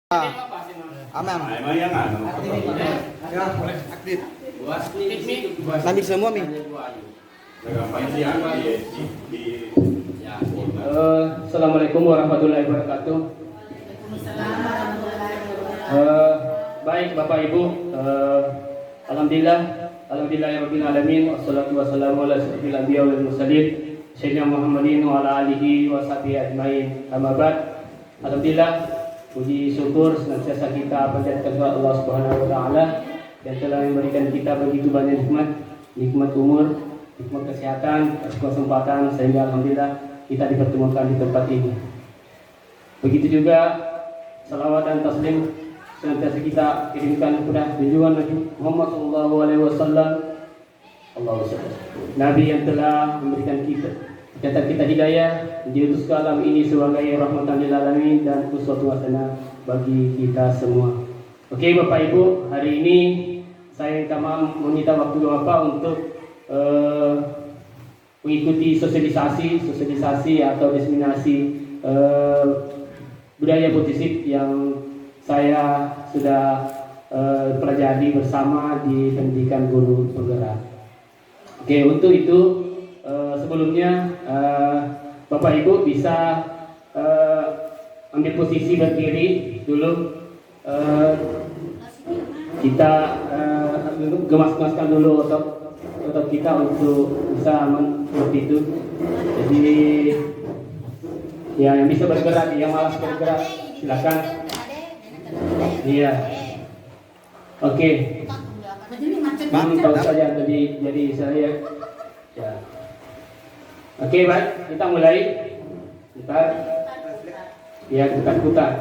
Aman. Yang Ya, aktif. Sambil semua mi. Assalamualaikum warahmatullahi wabarakatuh. Baik Bapak Ibu, alhamdulillahirabbil alamin, wassalatu wassalamu ala asyrofil anbiya wal mursalin sayyidina Muhammadin wa ala alihi wa sahbihi ajmain. Amma ba'd. Alhamdulillah, puji syukur senantiasa kita panjatkan kepada Allah Subhanahu wa taala yang telah memberikan kita begitu banyak nikmat umur, nikmat kesehatan, kesempatan sehingga alhamdulillah kita dipertemukan di tempat ini. Begitu juga salawat dan taslim senantiasa kita kirimkan kepada junjungan Nabi Muhammad SAW, Nabi yang telah memberikan kita hidayah, diutus ke alam ini sebagai rahmatan lil alamin dan uswatun hasanah bagi kita semua. Oke Bapak Ibu, hari ini saya meminta waktu Bapak untuk mengikuti sosialisasi atau diseminasi budaya Buddhistik yang saya sudah pelajari bersama di pendidikan guru penggerak. Oke, untuk itu sebelumnya Bapak Ibu bisa ambil posisi berdiri dulu. Kita gemas-gemaskan dulu otot kita untuk bisa seperti itu. Jadi ya, yang bisa bergerak, yang malas bergerak silakan. Iya. Oke. Tahu saja jadi saya. Ya. Oke, baik, kita mulai. Putar. Ya, putar.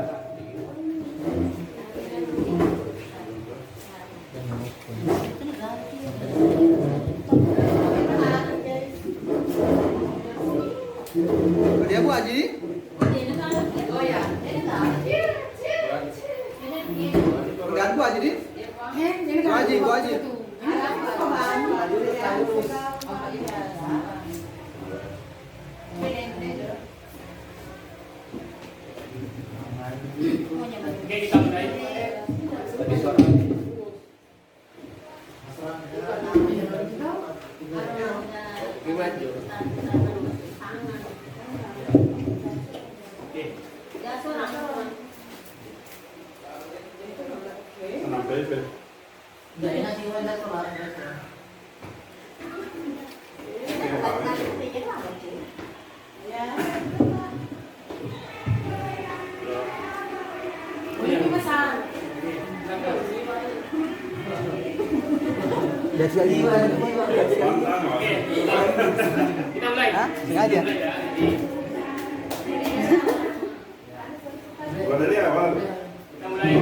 Dia Bu Haji. Oh ya. Dan Bu Haji. Bu Haji. Oke, kita mulai. Tadi suara. Dia sekali. Kita mulai. Hah? Sengaja. Kita mulai.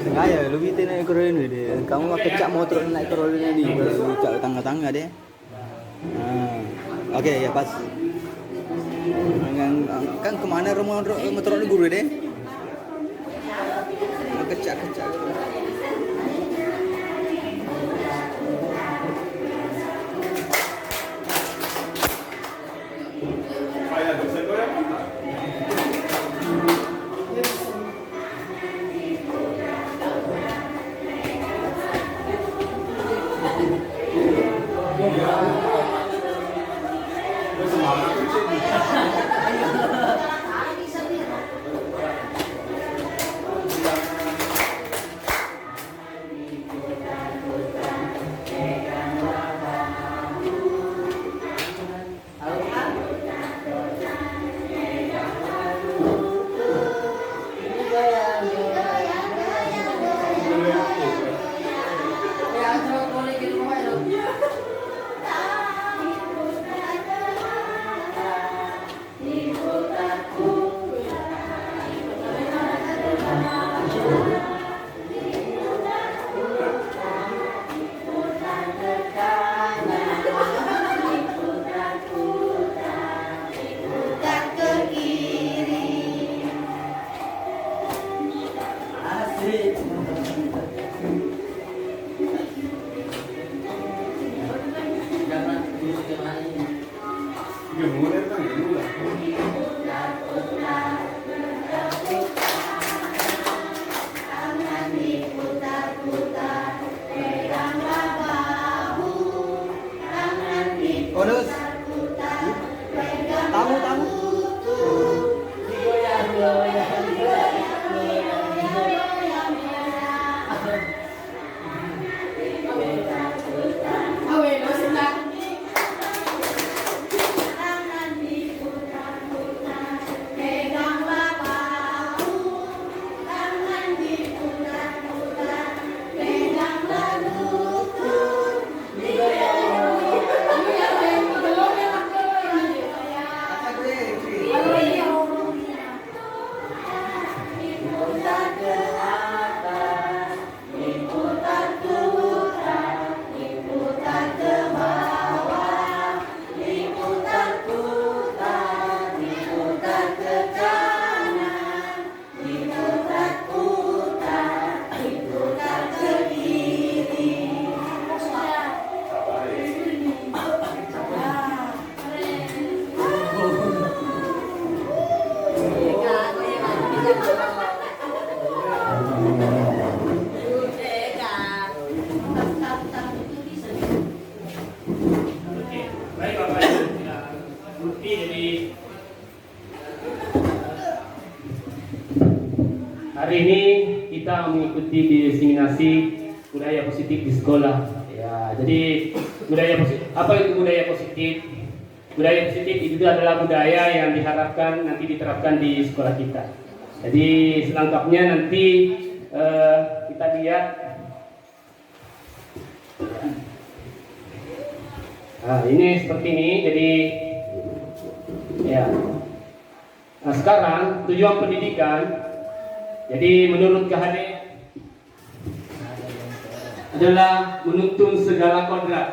Sengaja lu bitin naik kerol ini dia. Kamu mah kecak motor naik kerol ini baru kecak tangga-tangga deh. Oke, ya pas. Kan kemana rumah motor guru deh? Kecak-kecak. kita mengikuti diseminasi budaya positif di sekolah. Ya, jadi budaya positif. Apa itu budaya positif? Budaya positif itu adalah budaya yang diharapkan nanti diterapkan di sekolah kita. Jadi selengkapnya nanti kita lihat. Nah, ini seperti ini. Jadi ya. Nah, sekarang tujuan pendidikan. Jadi menurut KHD adalah menuntun segala kodrat.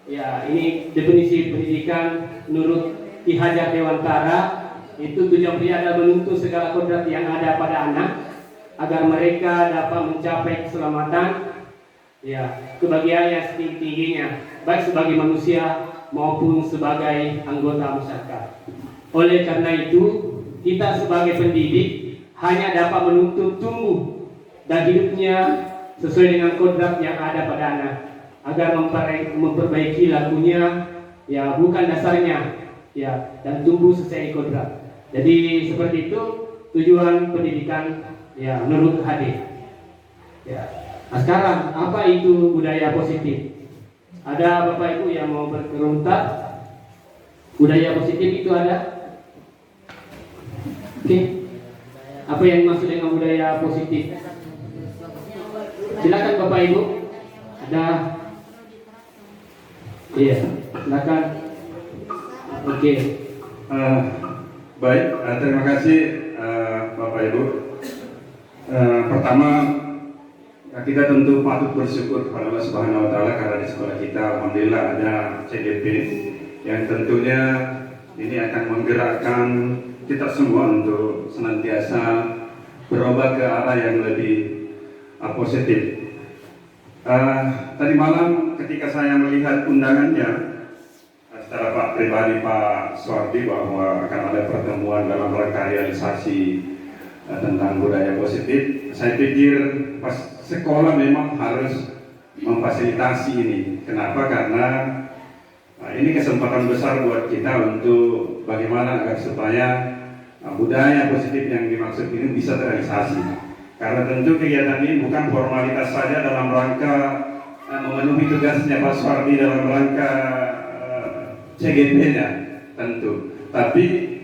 Ya, ini definisi pendidikan menurut Ki Hajar Dewantara. Itu tujuan pendidikan adalah menuntun segala kodrat yang ada pada anak agar mereka dapat mencapai keselamatan, ya, kebahagiaan yang setinggi-tingginya, baik sebagai manusia maupun sebagai anggota masyarakat. Oleh karena itu, kita sebagai pendidik hanya dapat menuntun tumbuh dan hidupnya sesuai dengan kodrat yang ada pada anak agar memperbaiki lakunya, ya, bukan dasarnya, ya, dan tumbuh sesuai kodrat. Jadi seperti itu tujuan pendidikan, ya, menurut KHD. Ya. Nah, sekarang apa itu budaya positif? Ada Bapak Ibu yang mau berkomentar? Budaya positif itu ada? Oke. Apa yang dimaksud dengan budaya positif? Silakan Bapak Ibu. Ada? Iya, silakan. Oke. Baik, terima kasih Bapak Ibu. Pertama, kita tentu patut bersyukur kepada Allah Subhanahu Wa Taala karena di sekolah kita alhamdulillah ada CDP yang tentunya ini akan menggerakkan kita semua untuk senantiasa berubah ke arah yang lebih positif. Tadi malam ketika saya melihat undangannya secara Pak pribadi Pak Suwardi bahwa akan ada pertemuan dalam rangka realisasi tentang budaya positif, saya pikir pas sekolah memang harus memfasilitasi ini. Kenapa? Karena ini kesempatan besar buat kita untuk bagaimana agar supaya budaya positif yang dimaksud ini bisa terrealisasi. Karena tentu kegiatan ini bukan formalitas saja dalam rangka memenuhi tugasnya Pak Suwardi dalam rangka CGP-nya tentu, tapi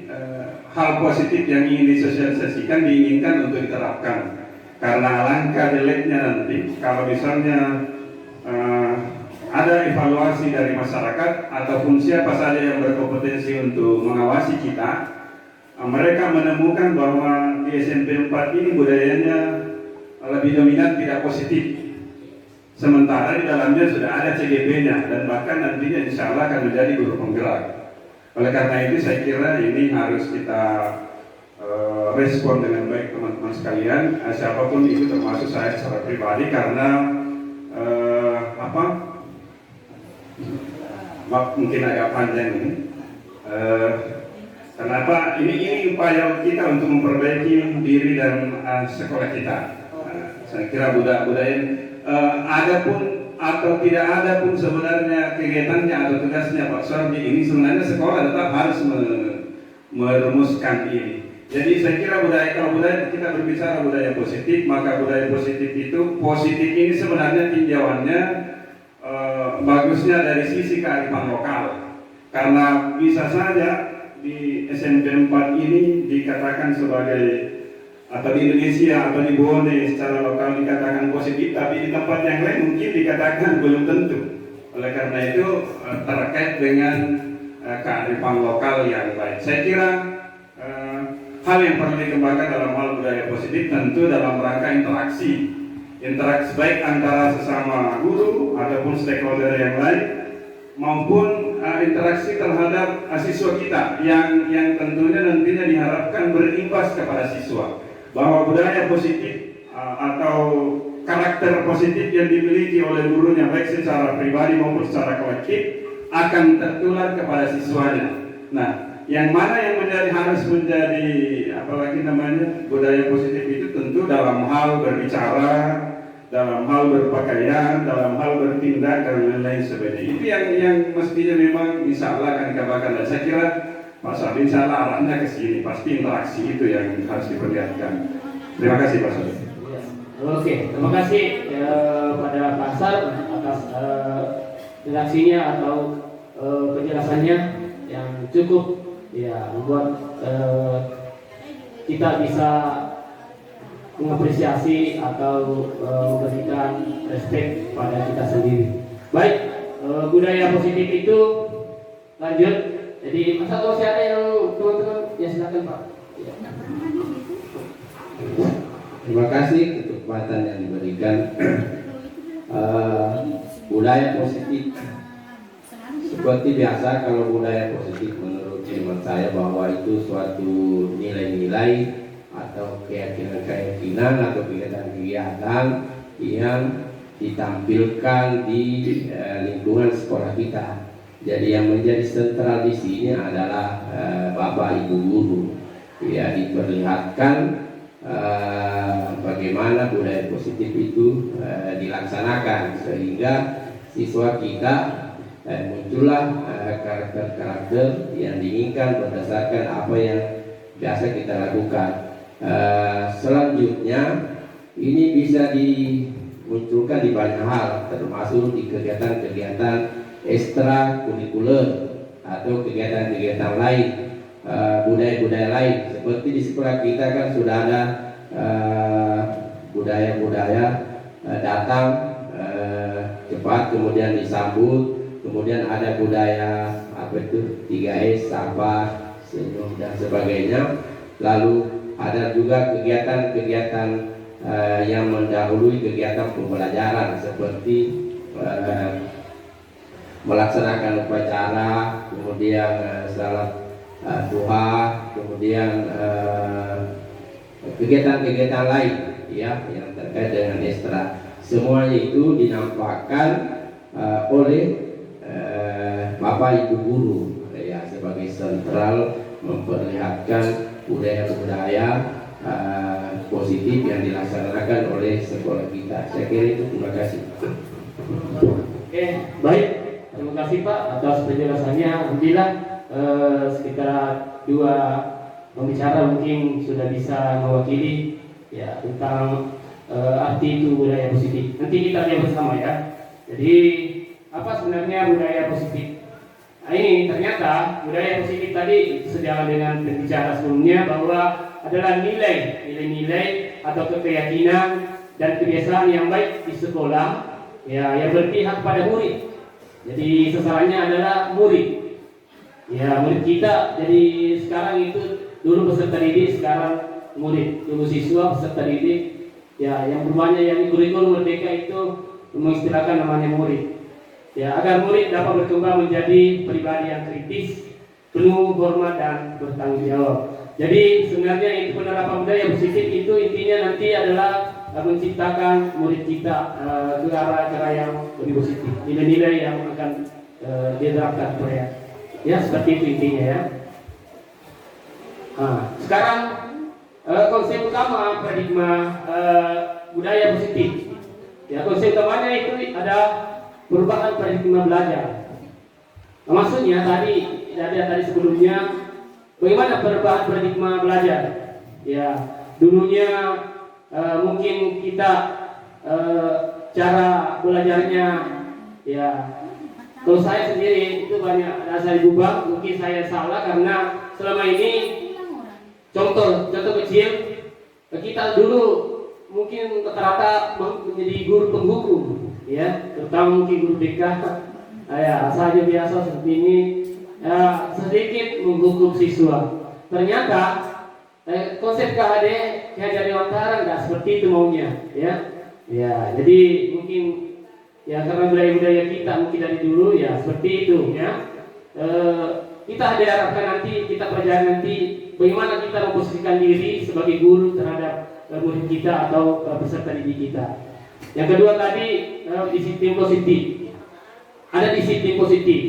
hal positif yang ingin disosialisasikan diinginkan untuk diterapkan. Karena alangkah jeleknya nanti kalau misalnya ada evaluasi dari masyarakat ataupun siapa saja yang berkompetensi untuk mengawasi kita, mereka menemukan bahwa di SMP 4 ini budayanya lebih dominan tidak positif. Sementara di dalamnya sudah ada CGP-nya dan bahkan nantinya insya Allah akan menjadi guru penggerak. Oleh karena itu saya kira ini harus kita respon dengan baik teman-teman sekalian, siapapun itu termasuk saya secara pribadi karena mungkin agak panjang ini. Kenapa? Ini upaya kita untuk memperbaiki diri dan sekolah kita. Saya kira budaya ada pun atau tidak ada pun sebenarnya kegiatannya atau tugasnya Pak Suwardi ini sebenarnya sekolah tetap harus merumuskan ini. Jadi saya kira kalau budaya kita berbicara budaya positif, maka budaya positif itu positif ini sebenarnya tinjauannya bagusnya dari sisi kearifan lokal. Karena bisa saja di SMP 4 ini dikatakan sebagai atau di Indonesia atau di Bone secara lokal dikatakan positif, tapi di tempat yang lain mungkin dikatakan belum tentu. Oleh karena itu terkait dengan kearifan lokal yang baik. Saya kira hal yang perlu dikembangkan dalam hal budaya positif tentu dalam rangka interaksi baik antara sesama guru ataupun stakeholder yang lain maupun interaksi terhadap siswa kita yang tentunya nantinya diharapkan berimbas kepada siswa bahwa budaya positif atau karakter positif yang dimiliki oleh gurunya baik secara pribadi maupun secara kolektif akan tertular kepada siswanya. Nah, yang mana yang harus menjadi budaya positif itu tentu dalam hal berbicara, dalam hal berpakaian, dalam hal bertindak dan lain-lain sebagainya. Itu yang mestinya memang insya Allah akan dikembangkan. Dan saya kira Pak Suwardi insya Allah arahnya ke sini. Pasti interaksi itu yang harus diperlihatkan. Terima kasih Pak Suwardi. Oke, terima kasih pada Pak Sar atas redaksinya atau penjelasannya yang cukup ya membuat kita bisa mengapresiasi atau memberikan respect pada kita sendiri. Baik, budaya positif itu lanjut. Jadi masa masih ada yang teman-teman ya silakan Pak. Ya. Terima kasih kesempatan yang diberikan. Budaya positif seperti biasa, kalau budaya positif menurut hemat saya bahwa itu suatu nilai-nilai atau keyakinan-keyakinan atau kegiatan-kegiatan yang ditampilkan di lingkungan sekolah kita. Jadi yang menjadi sentral di sini adalah Bapak Ibu guru. Ya, diperlihatkan bagaimana budaya positif itu dilaksanakan sehingga siswa kita muncullah karakter-karakter yang diinginkan berdasarkan apa yang biasa kita lakukan. Selanjutnya ini bisa dimunculkan di banyak hal, termasuk di kegiatan-kegiatan ekstrakurikuler atau kegiatan-kegiatan lain, budaya-budaya lain. Seperti di sekolah kita kan sudah ada budaya-budaya datang cepat kemudian disambut. Kemudian ada budaya apa itu 3S, sabar, senyum dan sebagainya. Lalu ada juga kegiatan-kegiatan yang mendahului kegiatan pembelajaran seperti melaksanakan upacara, kemudian salat duha, kemudian kegiatan-kegiatan lain ya yang terkait dengan ekstra. Semuanya itu dinampakkan oleh Bapak Ibu guru ya sebagai sentral memperlihatkan budaya-budaya positif yang dilaksanakan oleh sekolah kita. Saya kira itu. Terima kasih. Oke, baik. Terima kasih Pak atas penjelasannya. Alhamdulillah sekitar 2 pembicara mungkin sudah bisa mewakili ya tentang arti itu budaya positif. Nanti kita lihat bersama ya. Jadi apa sebenarnya budaya positif? Nah, ini ternyata budaya positif tadi sejalan dengan pembicara sebelumnya bahwa adalah nilai-nilai atau keyakinan dan kebiasaan yang baik di sekolah ya yang berpihak pada murid. Jadi sasarannya adalah murid. Ya murid kita. Jadi sekarang itu dulu peserta didik, sekarang murid. Dulu siswa, peserta didik. Ya yang berubahnya yang kurikulum merdeka itu mengistilahkan namanya murid. Ya, agar murid dapat berkembang menjadi pribadi yang kritis, penuh hormat dan bertanggung jawab. Jadi sebenarnya itu penerapan budaya positif itu intinya nanti adalah menciptakan murid kita ke arah yang lebih positif, nilai-nilai yang akan diterapkan oleh ya seperti itu intinya ya. Nah, sekarang konsep utama paradigma budaya positif. Ya, konsep utamanya itu ada perubahan paradigma belajar. Nah, maksudnya tadi sebelumnya bagaimana perubahan paradigma belajar? Ya, dulunya mungkin kita cara belajarnya ya kalau saya sendiri itu banyak saya diubah, mungkin saya salah karena selama ini contoh kecil kita dulu mungkin rata-rata menjadi guru penghukum ya, terutama mungkin guru BK ya saja biasa seperti ini ya, sedikit menghukum siswa. Ternyata konsep KHD Dewantara nggak seperti itu maunya ya. Ya, jadi mungkin ya karena budaya-budaya kita mungkin dari dulu ya seperti itu ya. Kita diharapkan nanti kita pelajari nanti bagaimana kita memposisikan diri sebagai guru terhadap murid kita atau peserta didik kita. Yang kedua tadi disiplin positif. Ada disiplin positif,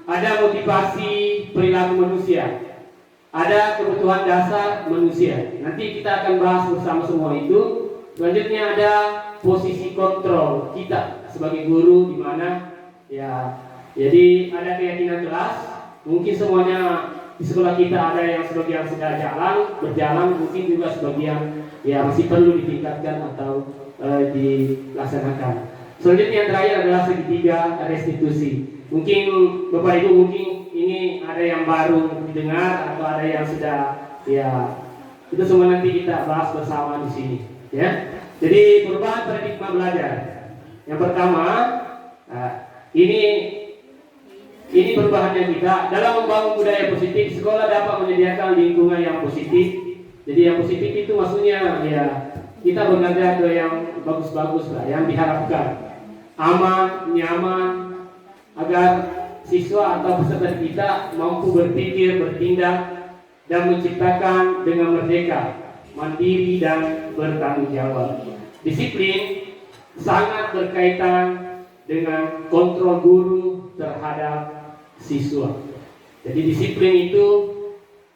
ada motivasi perilaku manusia, ada kebutuhan dasar manusia. Nanti kita akan bahas bersama semua itu. Selanjutnya ada posisi kontrol kita sebagai guru di mana ya. Jadi ada keyakinan kelas. Mungkin semuanya di sekolah kita ada yang sebagian sudah berjalan, mungkin juga sebagian ya masih perlu ditingkatkan atau dilaksanakan. Selanjutnya yang terakhir adalah segitiga restitusi. Mungkin Bapak Ibu mungkin ini ada yang baru didengar atau ada yang sudah, ya itu semua nanti kita bahas bersama di sini, ya. Jadi perubahan paradigma belajar. Yang pertama, ini perubahannya kita dalam membangun budaya positif. Sekolah dapat menyediakan lingkungan yang positif. Jadi yang positif itu maksudnya ya kita belajar ke yang bagus-bagus lah, yang diharapkan aman, nyaman, agar siswa atau peserta kita mampu berpikir, bertindak, dan menciptakan dengan merdeka, mandiri, dan bertanggung jawab. Disiplin sangat berkaitan dengan kontrol guru terhadap siswa. Jadi disiplin itu,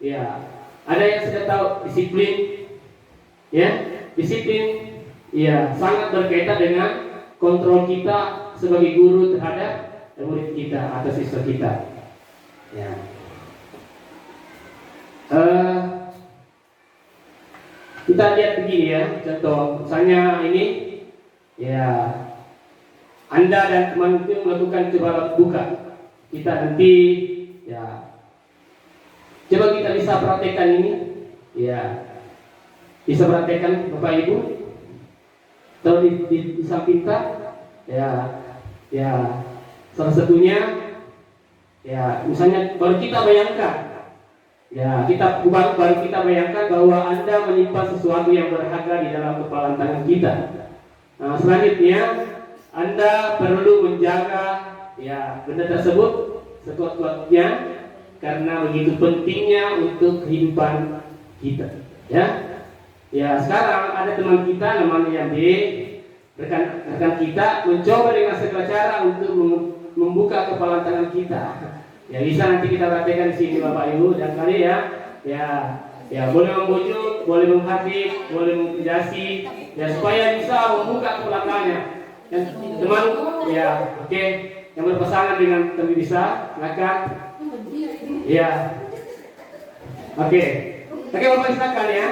ya, ada yang sudah tahu disiplin, ya, disiplin, ya, sangat berkaitan dengan kontrol kita sebagai guru terhadap murid kita atau siswa kita. Ya. Kita lihat begini ya, contoh, misalnya ini, ya, Anda dan teman itu melakukan coba buka. Kita nanti, ya, coba kita bisa praktekkan ini, ya, bisa praktekkan Bapak Ibu. Atau di samping kita, ya, salah satunya, ya, misalnya baru kita bayangkan, ya, baru kita bayangkan bahwa Anda menyimpan sesuatu yang berharga di dalam kepalan tangan kita. Nah, selanjutnya Anda perlu menjaga, ya, benda tersebut sekuat-kuatnya karena begitu pentingnya untuk kehidupan kita. Ya. Ya, sekarang ada teman kita namanya B, rekan kita mencoba dengan segala cara untuk membuka kepala tangan kita. Ya, bisa nanti kita praktekkan di sini Bapak Ibu dan kali ya. Ya, boleh membujuk, boleh menghadap, boleh mengintimidasi, ya, supaya bisa membuka kepala tangannya. Dan teman, ya, oke, yang berpasangan dengan teman bisa, silakan. Ya, oke, Bapak silakan ya.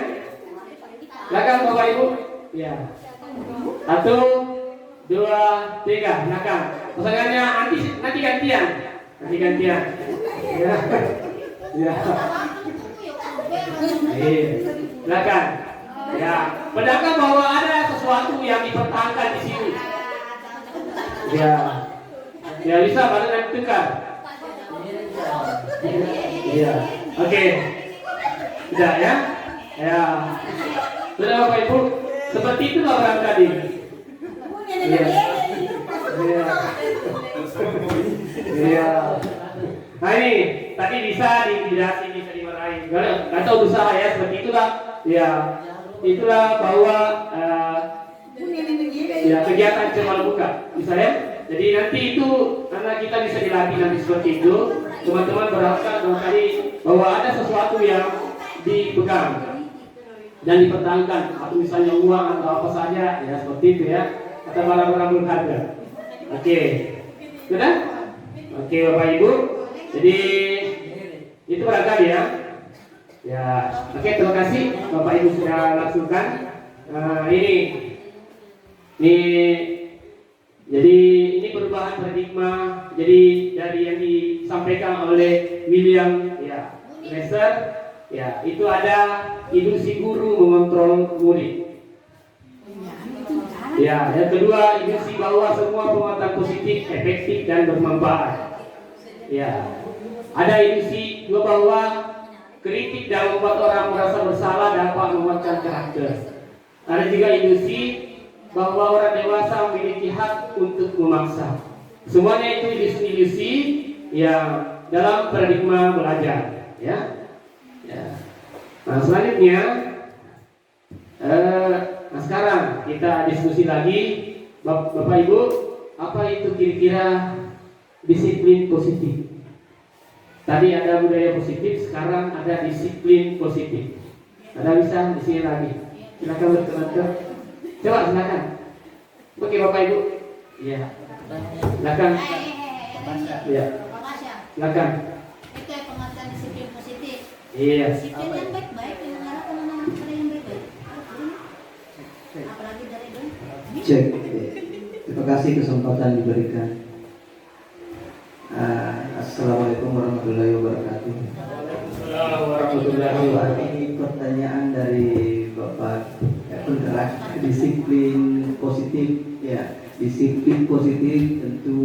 Silakan Bapak Ibu. Ya. 1, 2, 3, silakan. Pasangannya nanti gantian. Ya. Ya. Silakan. Ya, pedangkan bahwa ada sesuatu yang dipertahankan di sini. Ya. Ya, bisa badan tukar. Iya. Oke. Sudah ya? Ya. Sudah Bapak Ibu, seperti itulah barangkali. Iya. Iya. Iya. Nah ini tadi bisa diintimidasi, bisa dimarahi. Gak tahu berusaha ya, seperti itulah. Ya, itulah bahwa ya kegiatan cemal buka, bisa ya. Jadi nanti itu karena kita bisa dilatih nanti seperti itu, teman-teman berharap barangkali bahwa ada sesuatu yang dipegang dan dipertahankan, atau misalnya uang atau apa saja, ya seperti itu ya, atau barang-barang berharga. Oke, sudah? Oke Bapak Ibu, jadi itu barangkali ya. Ya, oke, terima kasih Bapak Ibu sudah langsungkan. Jadi ini perubahan paradigma. Jadi dari yang disampaikan oleh William, ya, Lesser, ya, itu ada ilusi guru mengontrol murid. Ya, yang kedua ilusi bahwa semua penguatan positif, efektif dan bermanfaat. Ya, ada ilusi dua bahwa kritik dan membuat orang merasa bersalah dapat menguatkan karakter. Ada juga ilusi bahwa orang dewasa memiliki hak untuk memaksa. Semuanya itu ilusi-ilusi yang dalam paradigma belajar. Ya. Ya. Nah, selanjutnya, sekarang kita diskusi lagi, Bapak Ibu, apa itu kira-kira disiplin positif? Tadi ada budaya positif, sekarang ada disiplin positif. Ada bisa di sini lagi. Silakan berkomentar. Coba silakan. Oke Bapak Ibu. Iya. Silakan. Iya. Silakan. Itu yang pengertian disiplin positif. Iya. Disiplin yang baik-baik yang mengarah ke anak-anak yang baik-baik. Apalagi dari Cek. Terima kasih kesempatan diberikan. Assalamualaikum warahmatullahi wabarakatuh. Assalamualaikum warahmatullahi wabarakatuh. Ini pertanyaan dari Bapak penggerak disiplin positif. Ya, disiplin positif tentu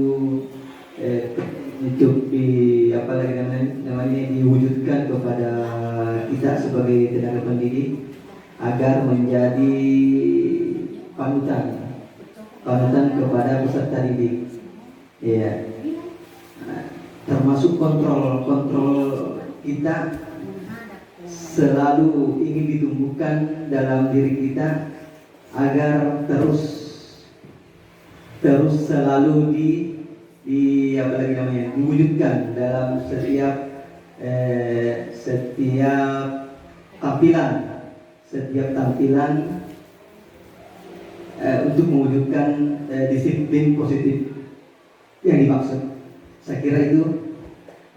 hidup di apa lagi namanya diwujudkan kepada kita sebagai tenaga pendidik agar menjadi panutan kepada peserta didik. Ya. Termasuk kontrol kita selalu ingin ditumbuhkan dalam diri kita agar terus selalu diwujudkan dalam setiap tampilan untuk mewujudkan disiplin positif yang dimaksud. Saya kira itu.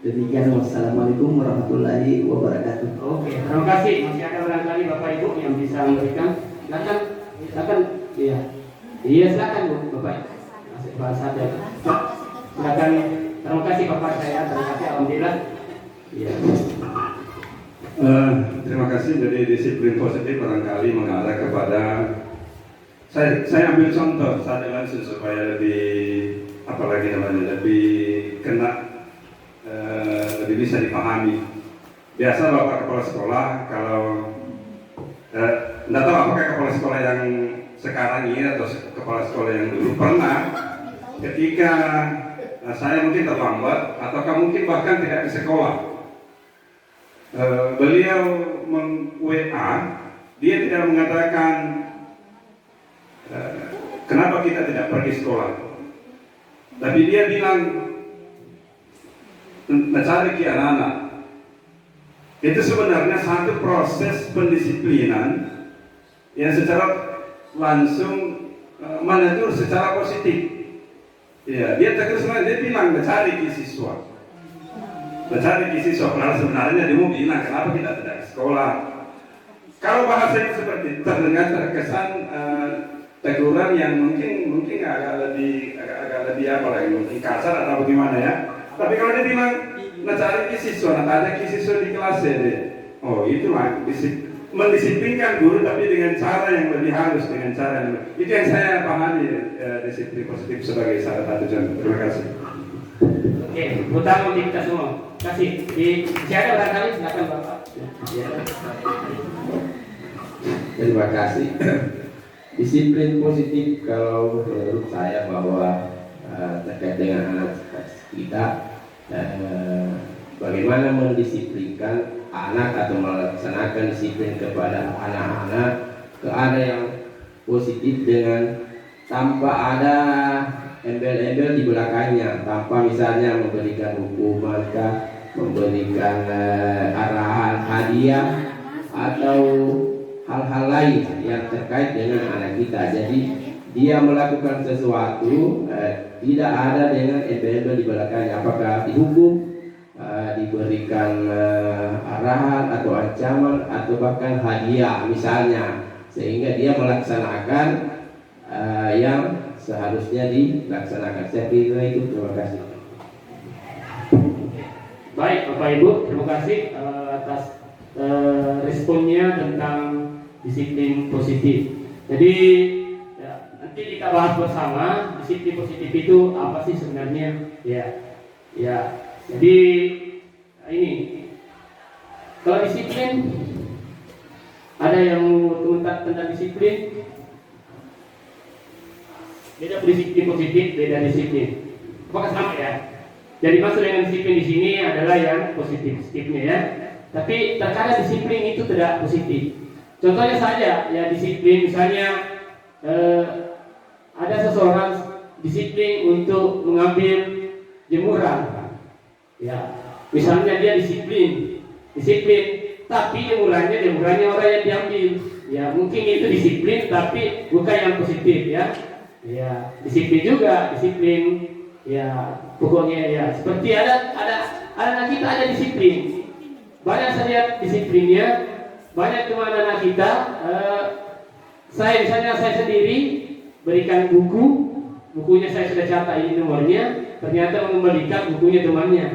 Demikian. Wassalamualaikum warahmatullahi wabarakatuh. Oke, terima kasih. Masih ada barangkali Bapak Ibu yang bisa memberikan. Silakan. Iya, silakan Bu, Bapak. Masih bahasa saja. Silakan. Terima kasih Bapak saya. Terima kasih. Alhamdulillah. Iya. Terima kasih. Jadi disiplin positif barangkali mengarah kepada saya ambil contoh saat langsung supaya lebih kena, lebih bisa dipahami. Biasa Bapak kepala sekolah kalau tidak tahu apakah kepala sekolah yang sekarang ini atau kepala sekolah yang dulu pernah ketika saya mungkin terlambat ataukah mungkin bahkan tidak di sekolah, beliau WA, dia tidak mengatakan kenapa kita tidak pergi sekolah, tapi dia bilang mencari ke anak-anak. Itu sebenarnya satu proses pendisiplinan yang secara langsung menegur secara positif. Ya, dia tegur sebenarnya, dia bilang mencari ke siswa. Padahal sebenarnya dia mau bilang kenapa kita tidak ke sekolah. Kalau bahasanya seperti itu terdengar terkesan teguran yang mungkin agak lebih apa lagi, mungkin kasar atau bagaimana ya. Tapi kalau dia bilang mencari ke siswa, tanya ke siswa di kelas deh. Oh, itulah mendisiplinkan guru tapi dengan cara yang lebih halus, dengan cara yang itu yang saya pahami disiplin positif sebagai salah satu contoh. Terima kasih. Oke, utama untuk kita semua. Kasih di siapa barangkali silakan Bapak. Terima kasih. Disiplin positif kalau menurut saya bahwa terkait dengan anak kita, bagaimana mendisiplinkan anak atau melaksanakan disiplin kepada anak-anak ke arah yang positif dengan tanpa ada embel-embel di belakangnya, tanpa misalnya memberikan hukuman, memberikan arahan hadiah atau hal-hal lain yang terkait dengan anak kita. Jadi dia melakukan sesuatu tidak ada dengan embel-embel di belakangnya, apakah dihukum, diberikan arahan atau ancaman atau bahkan hadiah misalnya, sehingga dia melaksanakan yang seharusnya dilaksanakan. Saya kira itu. Terima kasih. Baik Bapak Ibu, terima kasih atas responnya tentang disiplin positif. Jadi ya, nanti kita bahas bersama disiplin positif itu apa sih sebenarnya. Ya. Jadi ini kalau disiplin, ada yang tentang disiplin. Beda disiplin positif, beda disiplin. Apakah sama ya? Jadi maksud dengan disiplin di sini adalah yang positifnya ya. Tapi terkadang disiplin itu tidak positif. Contohnya saja ya, disiplin misalnya ada seseorang disiplin untuk mengambil jemuran. Ya, misalnya dia disiplin, tapi jemurannya orang yang diambil. Ya, mungkin itu disiplin tapi bukan yang positif ya. Ya, disiplin juga, disiplin ya pokoknya ya seperti ada anak kita ada disiplin. Banyak saya lihat disiplinnya, banyak teman anak kita. Saya sendiri berikan bukunya saya sudah catat ini nomornya, ternyata mengembalikan bukunya temannya.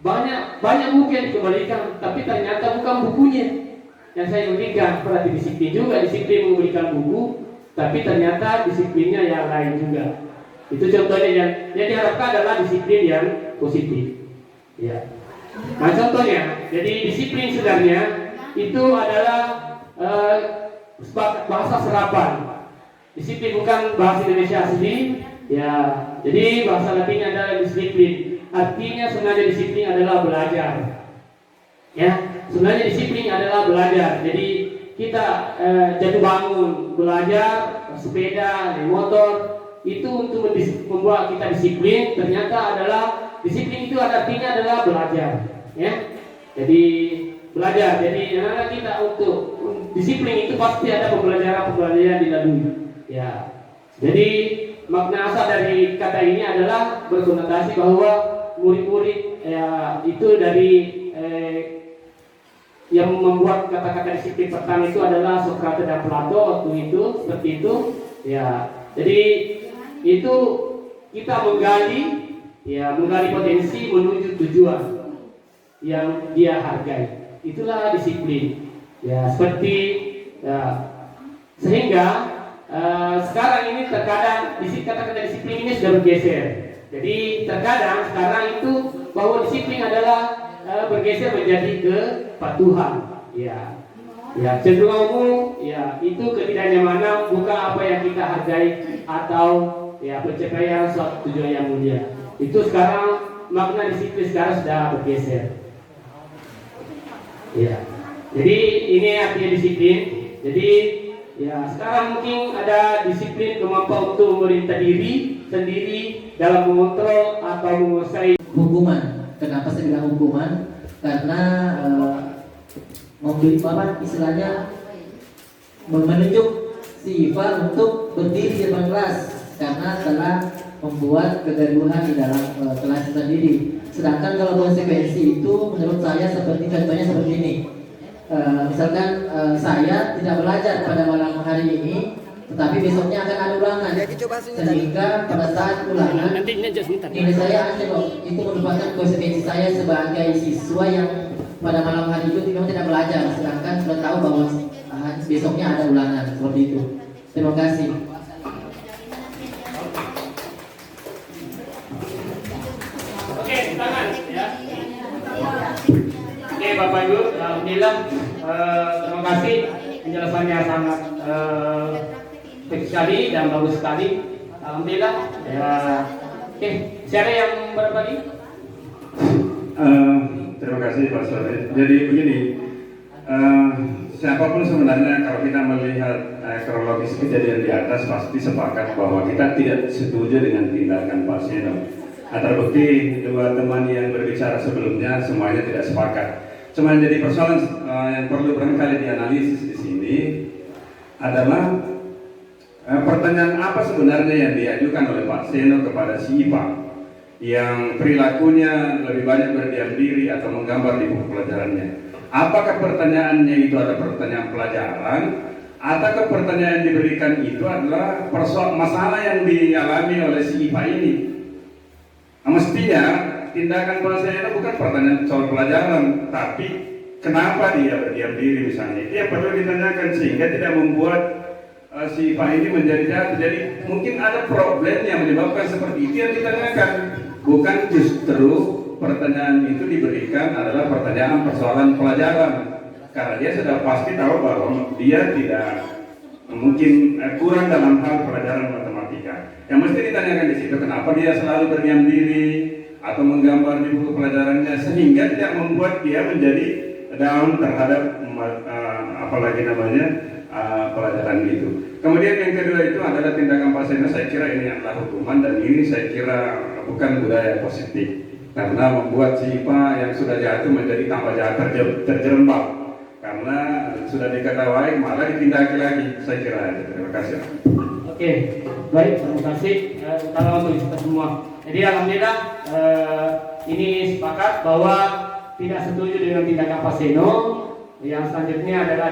Banyak buku yang dikembalikan, tapi ternyata bukan bukunya yang saya berikan. Berarti disiplin juga, disiplin memberikan buku, tapi ternyata disiplinnya yang lain juga. Itu contohnya yang diharapkan adalah disiplin yang positif. Ya. Nah contohnya, jadi disiplin sebenarnya itu adalah bahasa serapan. Disiplin bukan bahasa Indonesia asli. Ya, jadi bahasa Latinnya adalah disiplin. Artinya sebenarnya disiplin adalah belajar. Ya, sebenarnya disiplin adalah belajar. Jadi kita jatuh bangun, belajar, sepeda, naik motor, itu untuk membuat kita disiplin. Ternyata adalah disiplin itu artinya adalah belajar. Ya, jadi belajar. Jadi kita untuk disiplin itu pasti ada pembelajaran dilalui. Ya, jadi makna asal dari kata ini adalah berkonotasi bahwa murid-murid itu dari yang membuat kata-kata disiplin pertama itu adalah Sokrates dan Plato waktu itu seperti itu. Ya, jadi itu kita menggali potensi menuju tujuan yang dia hargai. Itulah disiplin. Ya, seperti sehingga sekarang ini terkadang kata-kata disiplin ini sudah bergeser. Jadi terkadang sekarang itu bahwa disiplin adalah bergeser menjadi kepatuhan. Ya, cenderung ya itu ketidaknyamanan bukan apa yang kita hargai atau ya pencapaian suatu tujuan yang mulia. Itu sekarang makna disiplin sekarang sudah bergeser. Ya, jadi ini artinya disiplin. Jadi ya sekarang mungkin ada disiplin kemampuan untuk memerintah diri sendiri dalam mengontrol atau menguasai. Hukuman. Kenapa saya bilang hukuman? Karena memberi istilahnya menunjuk si Iva untuk berdiri di depan kelas karena telah membuat kegaduhan di dalam kelas sendiri. Sedangkan kalau konsekuensi itu menurut saya contohnya seperti ini. Misalkan saya tidak belajar pada malam hari ini, tetapi besoknya akan ada ulangan, sehingga pada saat ulangan nilai saya anjlok. Itu merupakan konsekuensi saya sebagai siswa yang pada malam hari itu memang tidak belajar, sedangkan sudah tahu bahwa besoknya ada ulangan. Seperti itu. Terima kasih. Oke, tangan ya. Oke, Bapak Ibu, alhamdulillah terima kasih, penjelasannya sangat baik sekali dan bagus sekali. Alhamdulillah. Ya. Oke, siapa yang berbagi? Terima kasih Pak Sore. Jadi begini, siapapun sebenarnya kalau kita melihat kronologis kejadian di atas pasti sepakat bahwa kita tidak setuju dengan tindakan Pak Seno. Terbukti dua teman yang berbicara sebelumnya semuanya tidak sepakat. Cuma jadi persoalan yang perlu barangkali dianalisis di sini adalah pertanyaan apa sebenarnya yang diajukan oleh Pak Seno kepada si Ipa yang perilakunya lebih banyak berdiam diri atau menggambar di buku pelajarannya. Apakah pertanyaannya itu adalah pertanyaan pelajaran ataukah pertanyaan yang diberikan itu adalah masalah yang dialami oleh si Ipa ini? Mestinya tindakan Pak Seno bukan pertanyaan soal pelajaran, tapi kenapa dia berdiam diri misalnya. Itu yang perlu ditanyakan sehingga tidak membuat si Pak ini menjadi jatuh. Jadi mungkin ada problem yang menyebabkan seperti itu yang ditanyakan. Bukan justru pertanyaan itu diberikan adalah pertanyaan persoalan pelajaran. Karena dia sudah pasti tahu bahwa dia tidak mungkin kurang dalam hal pelajaran matematika. Yang mesti ditanyakan di situ kenapa dia selalu berdiam diri atau menggambar di buku pelajarannya sehingga tidak membuat dia menjadi down terhadap apalagi namanya pelajaran itu. Kemudian yang kedua itu adalah tindakan Pak Seno. Saya kira ini adalah hukuman dan ini saya kira bukan budaya positif karena membuat si Ipa yang sudah jatuh menjadi tambah jahat terjerembab karena sudah diketahui malah ditindaki lagi. Saya kira itu. Terima kasih. Oke, baik, terima kasih utama untuk kita semua. Jadi alhamdulillah ini sepakat bahwa tidak setuju dengan tindakan Pak Seno. Yang selanjutnya adalah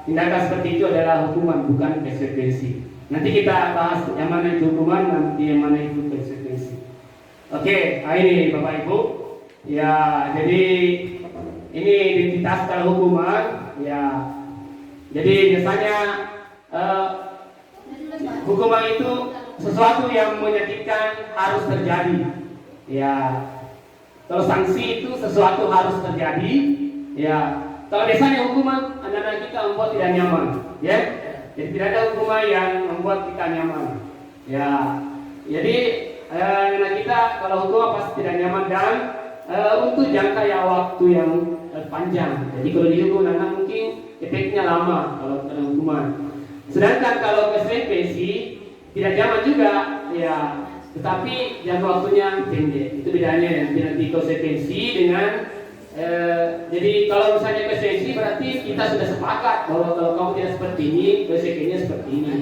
tindakan seperti itu adalah hukuman bukan konsekuensi. Nanti kita bahas yang mana itu hukuman, nanti yang mana itu konsekuensi. Oke, ini Bapak Ibu. Ya, jadi ini identitas kalau hukuman. Ya, jadi biasanya hukuman itu sesuatu yang menyakitkan harus terjadi. Ya, kalau sanksi itu sesuatu harus terjadi. Ya, kalau biasanya hukuman anak-anak kita membuat tidak nyaman. Ya, jadi tidak ada hukuman yang membuat kita nyaman. Ya, jadi anak kita kalau hukuman pasti tidak nyaman dan untuk jangka ya waktu yang panjang. Jadi kalau dihukum anak mungkin efeknya lama kalau kena hukuman. Sedangkan kalau konsekuensi tidak nyaman juga, ya, tetapi jangka waktunya pendek. Itu bedanya nanti konsekuensi dengan jadi kalau misalnya konsekuensi berarti kita sudah sepakat bahwa kalau kamu tidak seperti ini, konsekuensinya seperti ini.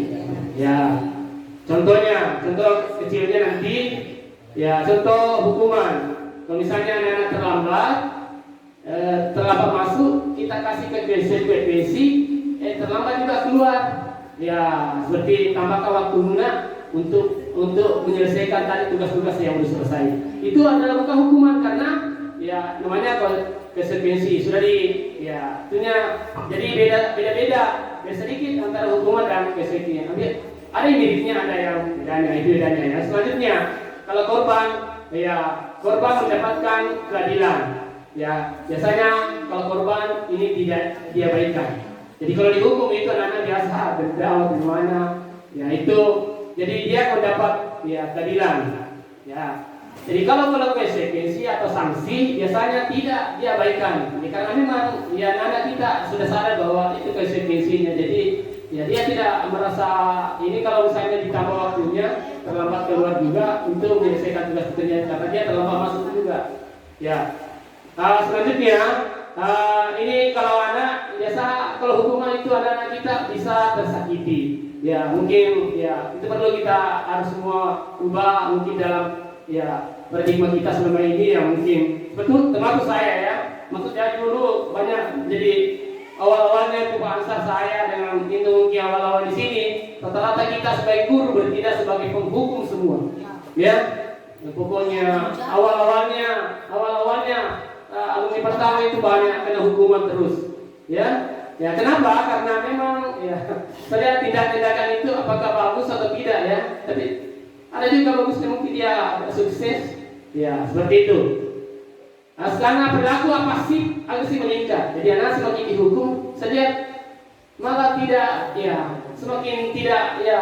Ya, contoh kecilnya nanti, ya contoh hukuman. Kalau misalnya anak-anak terlambat masuk, kita kasih konsekuensi, terlambat juga keluar. Ya, seperti tambahkan waktu lunak untuk menyelesaikan tadi tugas-tugas yang sudah selesai. Itu adalah bukan hukuman karena ya namanya konsekuensi sudah ya tentunya jadi beda sedikit antara hukuman dan konsekuensi. Ada yang miripnya, ada yang bedanya, itu bedanya. Ya. Selanjutnya kalau korban mendapatkan keadilan. Ya, biasanya kalau korban ini tidak diabaikan. Jadi kalau dihukum itu anak-anak biasa berdaulat di mana, ya itu jadi dia mendapat ya keadilan. Ya, jadi kalau konsekuensi atau sanksi biasanya tidak diabaikan. Jadi karena memang ya anak-anak kita sudah sadar bahwa itu konsekuensinya. Jadi ya dia tidak merasa ini kalau misalnya ditambah waktunya terlambat keluar juga untuk menyelesaikan tugas-tugasnya karena dia terlambat masuk juga. Ya, selanjutnya. Ini kalau anak biasa kalau hukuman itu anak-anak kita bisa tersakiti. Ya mungkin ya itu perlu kita harus semua ubah mungkin dalam ya paradigma kita selama ini ya mungkin betul termasuk saya ya. Maksudnya dulu banyak jadi awal-awalnya itu bangsa saya dengan itu mungkin awal-awal di sini rata-rata kita sebagai guru bertindak sebagai penghukum semua. Ya pokoknya awal-awalnya alumni pertama itu banyak kena hukuman terus, ya kenapa? Karena memang ya saya tindakan itu apakah bagus atau tidak ya, tapi ada juga bagusnya mungkin dia sukses, ya seperti itu. Nah, karena perilaku pasif agresif meningkat, jadi anak semakin dihukum, saja malah tidak, ya semakin tidak, ya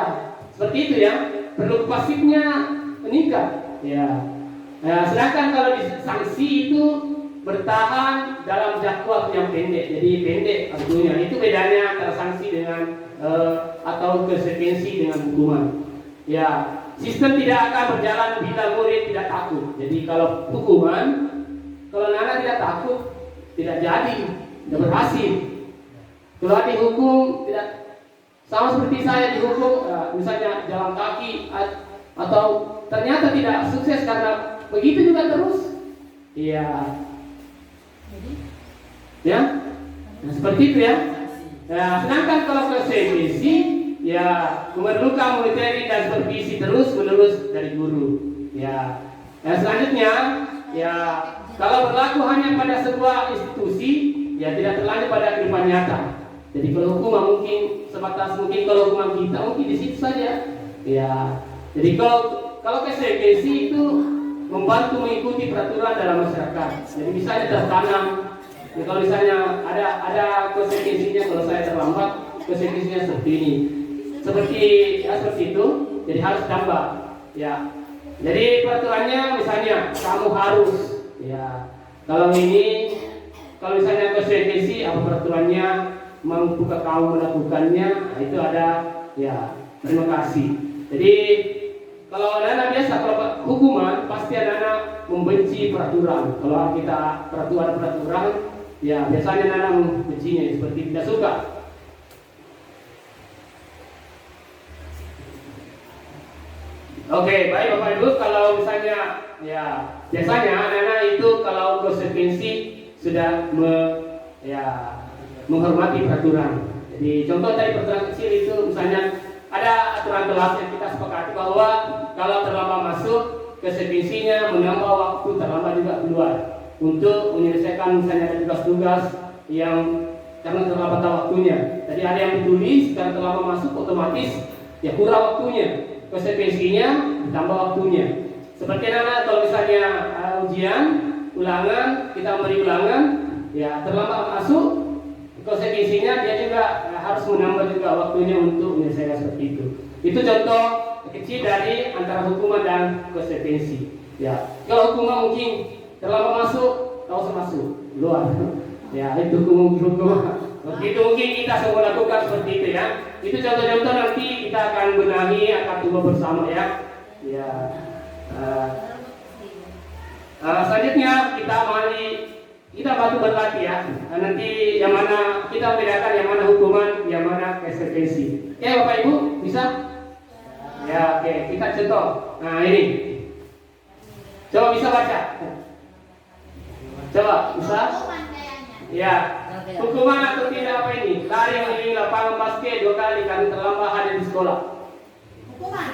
seperti itu ya, perilaku pasifnya meningkat, ya. Nah, sedangkan kalau sanksi itu bertahan dalam jangka waktu yang pendek, jadi pendek waktunya. Itu bedanya antara sanksi dengan atau konsekuensi dengan hukuman. Ya, sistem tidak akan berjalan bila murid tidak takut. Jadi kalau hukuman, kalau anak tidak takut, tidak jadi, tidak berhasil. Kalau dihukum tidak sama seperti saya dihukum, misalnya jalan kaki atau ternyata tidak sukses karena begitu juga terus. Iya. Ya, nah, seperti itu ya. Nah, sedangkan kalau konsekuensi, ya memerlukan monitoring dan supervisi terus menerus dari guru. Ya, selanjutnya, ya kalau berlaku hanya pada sebuah institusi, ya tidak terlanjur pada kehidupan nyata. Jadi kalau hukuman mungkin sebatas mungkin kalau hukuman kita mungkin di situ saja. Ya, jadi kalau konsekuensi itu membantu mengikuti peraturan dalam masyarakat. Jadi misalnya tertanam. Ya, kalau misalnya ada konsekuensinya kalau saya terlambat, konsekuensinya seperti ini, seperti itu, jadi harus tambah, ya. Jadi peraturannya misalnya kamu harus, ya. Kalau misalnya konsekuensi apa peraturannya, mampu kamu melakukannya, nah, itu ada, ya. Terima kasih. Jadi kalau anak-anak biasa kalau hukuman pasti anak-anak membenci peraturan. Kalau kita peraturan. Ya, biasanya anak membencinya seperti tidak suka. Oke, baik Bapak Ibu, kalau misalnya ya biasanya anak-anak itu kalau konsekuensi sudah menghormati peraturan. Jadi contoh tadi peraturan kecil itu misalnya ada aturan kelas yang kita sepakati bahwa kalau terlambat masuk konsekuensinya menambah waktu, terlambat juga keluar untuk menyelesaikan misalnya ada tugas-tugas yang karena terlambat waktunya. Jadi ada yang ditulis karena terlambat masuk otomatis ya kurang waktunya, konsekuensinya ditambah waktunya. Seperti mana kalau misalnya ujian, ulangan, kita memberi ulangan, ya terlambat masuk, konsekuensinya dia juga harus menambah juga waktunya untuk menyelesaikan seperti itu. Itu contoh kecil dari antara hukuman dan konsekuensi. Ya, kalau hukuman mungkin terlambat masuk, tak usah masuk, luar. Ya, itu hukuman. Itu mungkin kita semua lakukan seperti itu ya. Itu contoh-contoh nanti kita akan benahi, akan coba bersama ya. Ya. Selanjutnya kita bantu berlatih ya. Nanti yang mana kita bedakan yang mana hukuman, yang mana konsekuensi. Oke Bapak Ibu bisa? Ya oke, kita contoh. Nah ini, coba bisa baca. Coba bisa? Ya. Hukuman atau tidak apa ini? Lari mengelilingi lapangan basket 2 kali karena terlambat hadir di sekolah. Hukuman.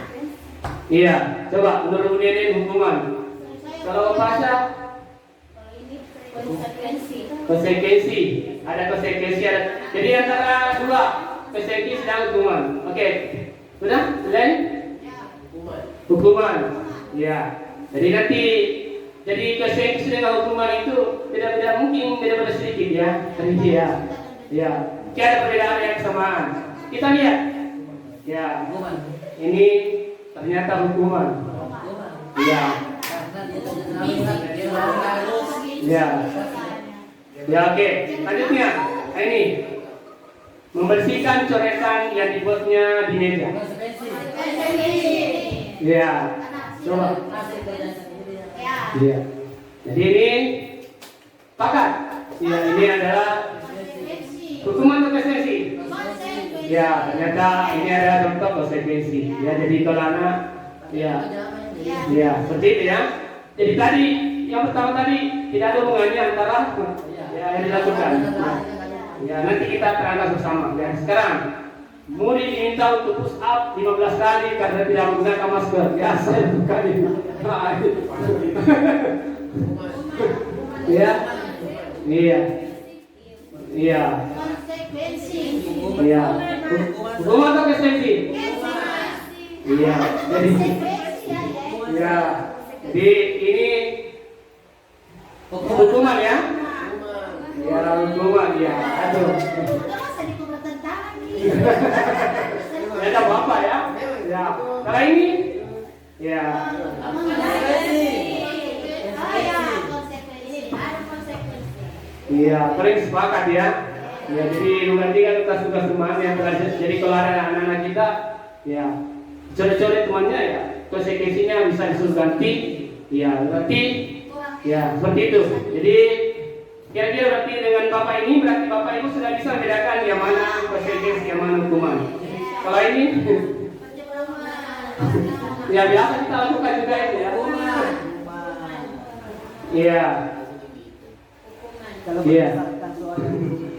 Iya, coba menurut Bu Deden hukuman. Kalau Pasha? Kalau ini konsekuensi. Konsekuensi, ada konsekuensi ada. Jadi antara dua konsekuensi dan hukuman. Oke, sudah? Sudah? Hukuman. Ya. Jadi nanti konsekuensi dengan hukuman itu beda-beda mungkin beda-beda sedikit ya. Sedikit ya. Ya. Ada perbedaan yang kesamaan. Kita lihat. Ya. Ini ternyata hukuman. Ya. Ya. Ya oke. Lanjutnya. Ini membersihkan coretan yang dibuatnya di meja. Ya. Coba. Ya. Jadi ini pakat. Ya ini adalah hukuman atau konsekuensi. Ya ternyata ini ada contoh konsekuensi. Ya jadi kalau anak ya seperti itu ya. Jadi tadi yang pertama tadi tidak ada hubungannya antara ya yang dilakukan. Ya nanti kita terangkan bersama. Ya sekarang murid diminta untuk push up 15 kali karena tidak menggunakan masker. Ya saya bukan ini. Ya. Iya. Iya. Konsekuensi. Iya. Hukuman atau konsekuensi? Iya. Jadi ya. Jadi ini hukuman ya. Ya hukuman ya. Aduh. Ya ada bapak ya. Ya. Kalau ini ya. Iya, paling sepakat ya. Ya, jadi nanti kan tugas-tugas teman yang belajar. Jadi kalau ada anak-anak kita, ya coret-coret temannya ya, konsekuensinya bisa disuruh ganti. Ya, berarti ya seperti itu. Jadi kira-kira berarti dengan bapak ini berarti bapak ibu sudah bisa membedakan yang mana konsekuensi, yang mana hukuman. Kalau ini, ya biasa kita lakukan juga itu ya. Iya. Kalau berdasarkan soal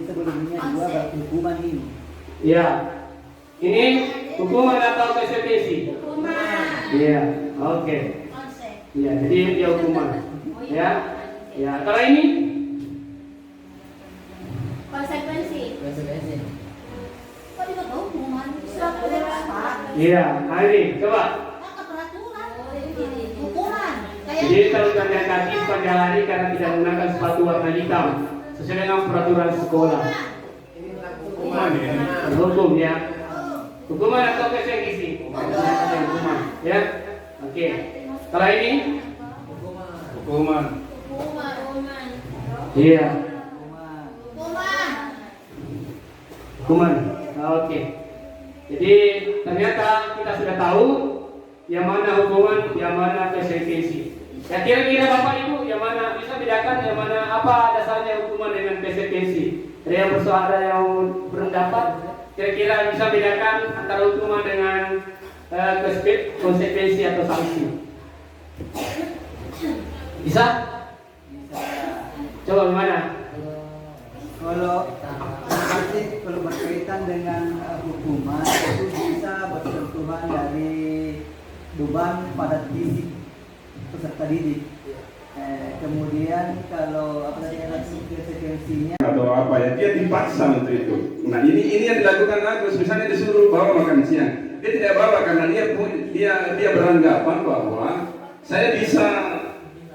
sebelumnya dua berarti hukuman ini. Iya. Ini hukuman atau konsekuensi? Hukuman. Iya. Oke. Iya, jadi dia hukuman. Ya. Ya, kalau ini Konsekuensi. Kok dia tahu hukuman? Surat berapa? iya, nah ini coba. Kan peraturan. Hukuman. Jadi kalau jalan kaki sepanjang hari karena tidak menggunakan sepatu warna hitam sesuai dengan peraturan sekolah. Hukuman ya. Hukum ya. Hukuman atau konsekuensi? Hukuman. Ya. Oke. Kalau ini? Hukuman. Hukuman. Iya. Hukuman. Hukuman. Oke. Jadi ternyata kita sudah tahu yang mana hukuman, yang mana konsekuensi. Ya kira-kira Bapak Ibu yang mana bisa bedakan yang mana apa dasarnya hukuman dengan konsekuensi? Ada yang bersuara yang berpendapat kira-kira bisa bedakan antara hukuman dengan konsekuensi atau sanksi? Bisa? Coba gimana? Kalau berkaitan dengan hukuman itu bisa bertentangan beban pada fisik peserta didik. Kemudian kalau apa tadi konsekuensinya atau apa ya, dia dipaksa untuk itu. Nah ini yang dilakukan Agus, misalnya disuruh bawa makan siang, dia tidak bawa karena dia beranggapan bahwa saya bisa,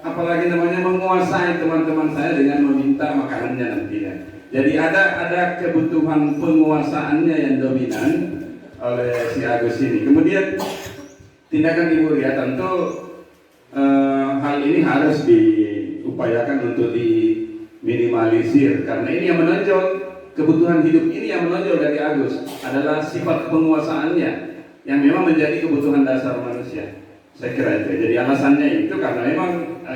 apalagi namanya, menguasai teman-teman saya dengan meminta makanannya nantinya. Jadi ada kebutuhan penguasaannya yang dominan oleh si Agus ini. Kemudian tindakan Ibu Ria tentu hal ini harus diupayakan untuk diminimalisir, karena ini yang menonjol, kebutuhan hidup ini yang menonjol dari Agus adalah sifat penguasaannya yang memang menjadi kebutuhan dasar manusia. Saya kira itu. Jadi alasannya itu karena memang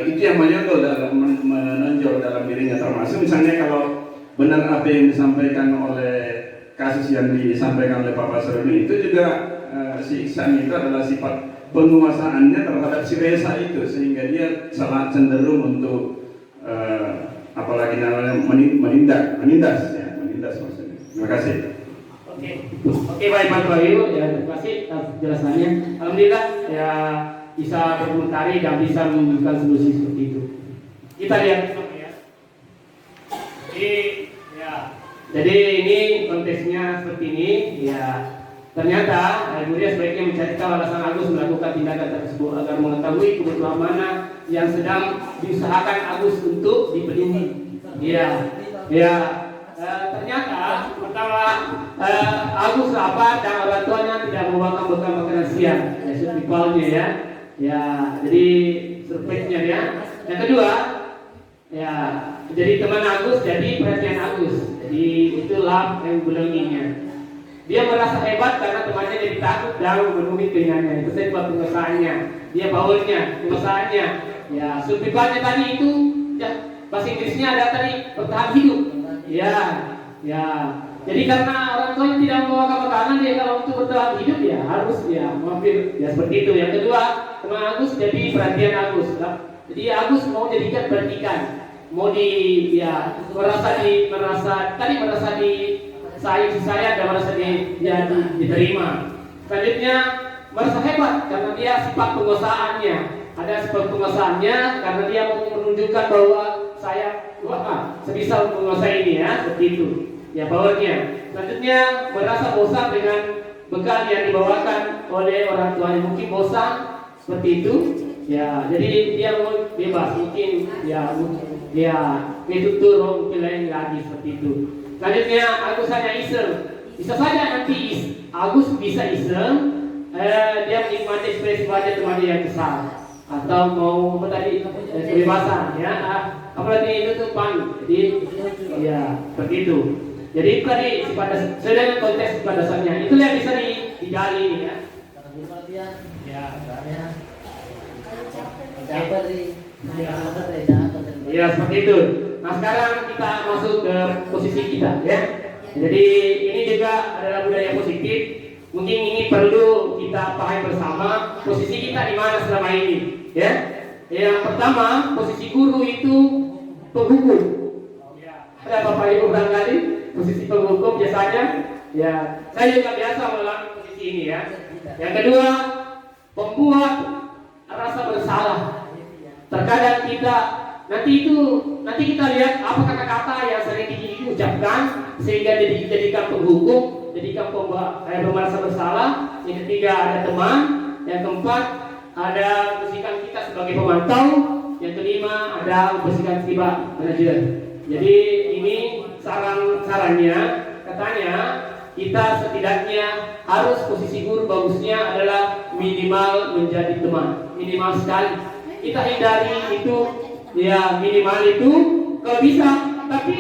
itu yang menonjol dalam dirinya, termasuk misalnya kalau benar apa yang disampaikan oleh kasus yang disampaikan oleh Pak Basroni itu juga si Iksan itu adalah sifat penguasaannya terhadap si Reza itu, sehingga dia sangat cenderung untuk apalagi namanya menindas maksudnya. Terima kasih. Oke, baik Pak Bayu, ya terima kasih atas penjelasannya. Alhamdulillah ya bisa berkomentari dan bisa menunjukkan solusi seperti itu. Kita lihat bersama ya. Jadi ini konteksnya seperti ini ya. Ternyata Ibu Ria sebaiknya mencari tahu alasan Agus melakukan tindakan tersebut agar mengetahui kebutuhan mana yang sedang diusahakan Agus untuk dipenuhi. Ternyata pertama Agus rapat dan orang tuanya tidak membawa bekal makanan siang, survivalnya ya. Ya, jadi survivalnya ya. Yang kedua, ya, jadi teman Agus jadi perhatian Agus. Jadi itulah yang belongingnya. Dia merasa hebat karena temannya jadi takut dalam memenuhi keinginannya. Itu sebab pengusahaannya. Dia powernya, pengusahaannya. Ya, survivalnya tadi itu, ya, bahasa Inggrisnya ada tadi bertahan hidup. Ya. Jadi karena orang tuanya tidak membawa makanan, dia kalau untuk bertahan hidup ya harus ya mampir. Ya seperti itu. Yang kedua, teman Agus jadi perhatian Agus. Jadi Agus mau jadikan perhatikan, mau merasa saya dan merasa diterima. Selanjutnya merasa hebat karena dia sifat penguasaannya. Ada sifat penguasaannya karena dia mau menunjukkan bahwa saya sebisa menguasai ini ya, seperti itu. Ya powernya. Selanjutnya merasa bosan dengan bekal yang dibawakan oleh orang tuanya. Mungkin bosan seperti itu. Ya, jadi dia mau bebas, mungkin itu mungkin lain lagi seperti itu. Selanjutnya Agus hanya iseng. Bisa saja nanti Agus bisa iseng, dia menikmati ekspresi wajah temannya yang besar, atau mau kebebasan ya. Apalagi itu tuh pan. Jadi ya seperti itu. Jadi tadi sedang konteks pada dasarnya itu yang bisa digali ini ya. Ya seperti itu. Nah sekarang kita masuk ke posisi kita ya. Jadi ini juga adalah budaya positif. Mungkin ini perlu kita pahami bersama posisi kita di mana selama ini ya. Yang pertama, posisi guru itu penghukum. Ada Bapak Ibu barangkali posisi penghukum biasanya ya. Saya juga biasa mengalami posisi ini ya. Yang kedua, pembuat rasa bersalah. Terkadang nanti kita lihat apa kata-kata yang sering diucapkan sehingga dijadikan penghukum, jadikan merasa bersalah. Yang ketiga ada teman, yang keempat ada membersihkan kita sebagai pemantau, yang kelima ada membersihkan tiba manajer. Jadi ini sarannya katanya kita setidaknya harus posisi guru bagusnya adalah minimal menjadi teman, minimal sekali. Kita hindari itu ya minimal itu kalau bisa, tapi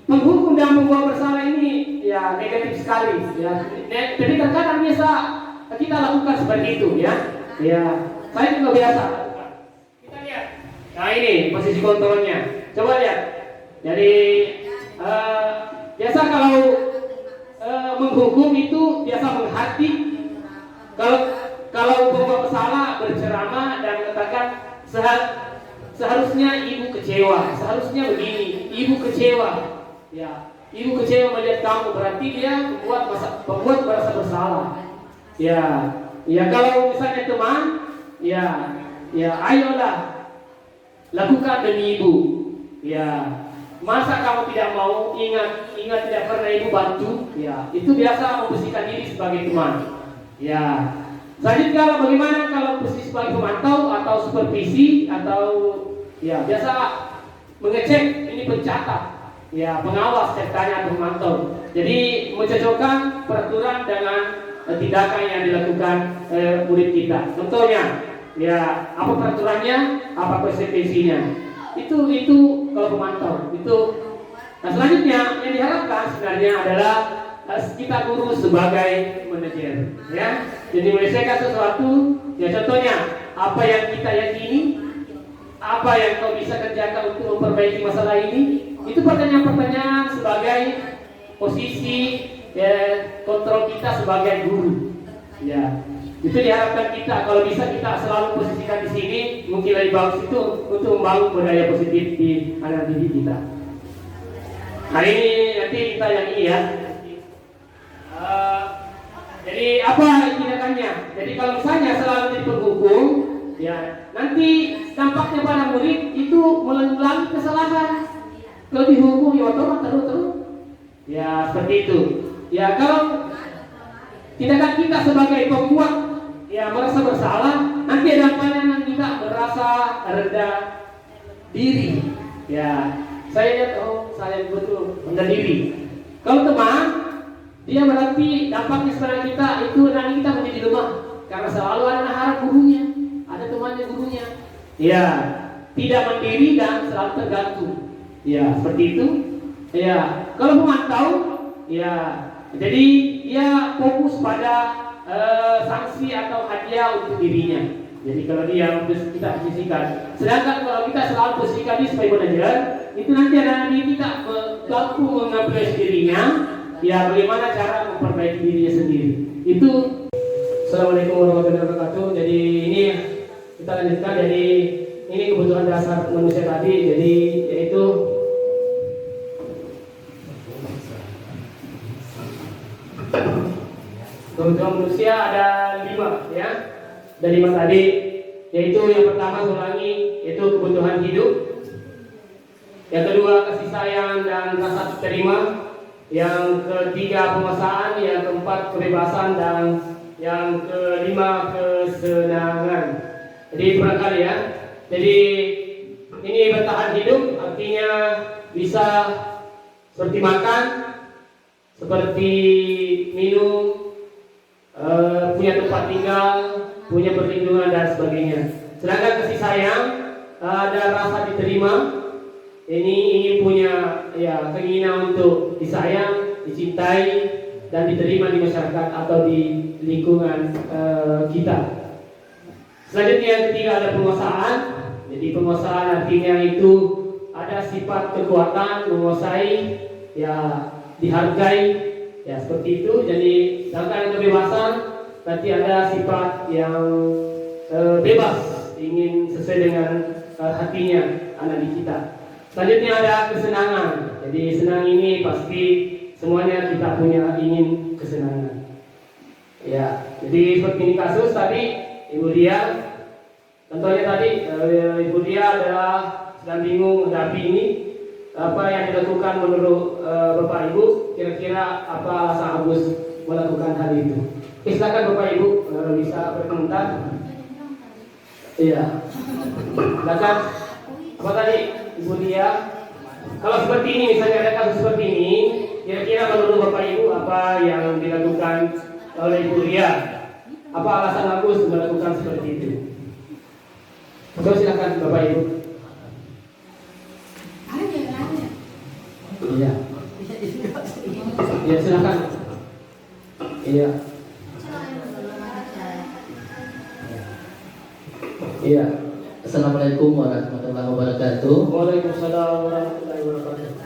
menghukum dan membawa bersalah ini ya negatif sekali ya. Jadi terkadang biasa kita lakukan seperti itu ya. Ya, saya juga biasa lakukan. Kita lihat. Nah ini posisi kontrolnya. Coba lihat. Jadi biasa kalau menghukum itu biasa menghati. Kalau membawa bersalah berceramah dan mengatakan seharusnya ibu kecewa, seharusnya begini, ibu kecewa, ya, ibu kecewa melihat kamu, berarti dia membuat merasa bersalah, ya, kalau misalnya teman ya ayolah lakukan demi ibu. Ya, masa kamu tidak mau ingat tidak pernah ibu bantu? Ya, itu biasa membersihkan diri sebagai teman. Ya, selanjutnya bagaimana kalau posisi sebagai pemantau atau supervisi atau ya biasa mengecek, ini pencatat, ya pengawas ceritanya atau pemantau. Jadi mencocokkan peraturan dengan tindakan yang dilakukan murid kita. Contohnya, ya apa peraturannya, apa konsekuensinya. Itu kalau pemantau. Nah selanjutnya yang diharapkan sebenarnya adalah kita guru sebagai manajer, ya. Jadi menyelesaikan sesuatu, ya contohnya apa yang kita yakini, apa yang kau bisa kerjakan untuk memperbaiki masalah ini. Itu pertanyaan-pertanyaan sebagai posisi kontrol kita sebagai guru. Ya, itu diharapkan kita kalau bisa kita selalu posisikan di sini, mungkin lebih bagus itu untuk membangun budaya positif di anak didik kita. Hari ini nanti kita yang ini ya. Jadi apa tindakannya? Jadi kalau misalnya selalu jadi penghukum, ya nanti dampaknya pada murid itu mengulangi kesalahan. Kalau dihukum ya otomatis terus. Ya seperti itu. Ya kalau tindakan kita sebagai pembuat ya merasa bersalah, nanti dampaknya kita merasa rendah diri. Ya saya lihat saya betul rendah diri. Kalau teman, dia berarti dampaknya sebenarnya kita itu nanti kita menjadi lemah karena selalu ada harap gurunya, ada temannya gurunya. Ya tidak mandiri dan selalu tergantung. Ya seperti itu. Ya kalau pemantau, ya jadi dia fokus pada sanksi atau hadiah untuk dirinya. Jadi kalau dia kita posisikan, sedangkan kalau kita selalu posisikan dia sebagai manajer, itu nanti ada kita mampu mengambil dirinya. Ya bagaimana cara memperbaiki dirinya sendiri. Itu. Assalamualaikum warahmatullahi wabarakatuh. Jadi ini kita lanjutkan. Jadi ini kebutuhan dasar manusia tadi. Jadi yaitu kebutuhan manusia ada 5 ya. Ada 5 tadi. Yaitu yang pertama ulangi, yaitu kebutuhan hidup. Yang kedua kasih sayang dan rasa terima. Yang ketiga penguasaan, yang keempat kebebasan, dan yang kelima kesenangan. Jadi barangkali ya. Jadi ini bertahan hidup artinya bisa seperti makan, seperti minum, punya tempat tinggal, punya perlindungan dan sebagainya. Sedangkan kasih sayang ada rasa diterima. Ini punya ya keinginan untuk disayang, dicintai, dan diterima di masyarakat atau di lingkungan kita. Selanjutnya yang ketiga ada penguasaan. Jadi penguasaan artinya itu ada sifat kekuatan, menguasai, ya dihargai, ya seperti itu. Jadi sedangkan kebebasan nanti ada sifat yang bebas, ingin sesuai dengan hatinya anak didik kita. Selanjutnya ada kesenangan. Jadi senang ini pasti semuanya kita punya ingin kesenangan. Ya, jadi seperti ini kasus tadi Ibu Dia. Contohnya tadi Ibu Dia adalah sedang bingung menghadapi ini. Apa yang dilakukan menurut Bapak Ibu? Kira-kira apa alasan Agus melakukan hal itu? Silakan Bapak Ibu bisa berkomentar. Iya. Silakan. Apa tadi Ibu Dia? Kalau seperti ini, misalnya ada kasus seperti ini, kira-kira menurut Bapak Ibu apa yang dilakukan oleh Ibu Dia? Apa alasan Agus melakukan seperti itu? Silakan Bapak Ibu. Iya. Iya silakan. Iya. Iya. Assalamualaikum warahmatullahi wabarakatuh. Waalaikumsalam warahmatullahi wabarakatuh.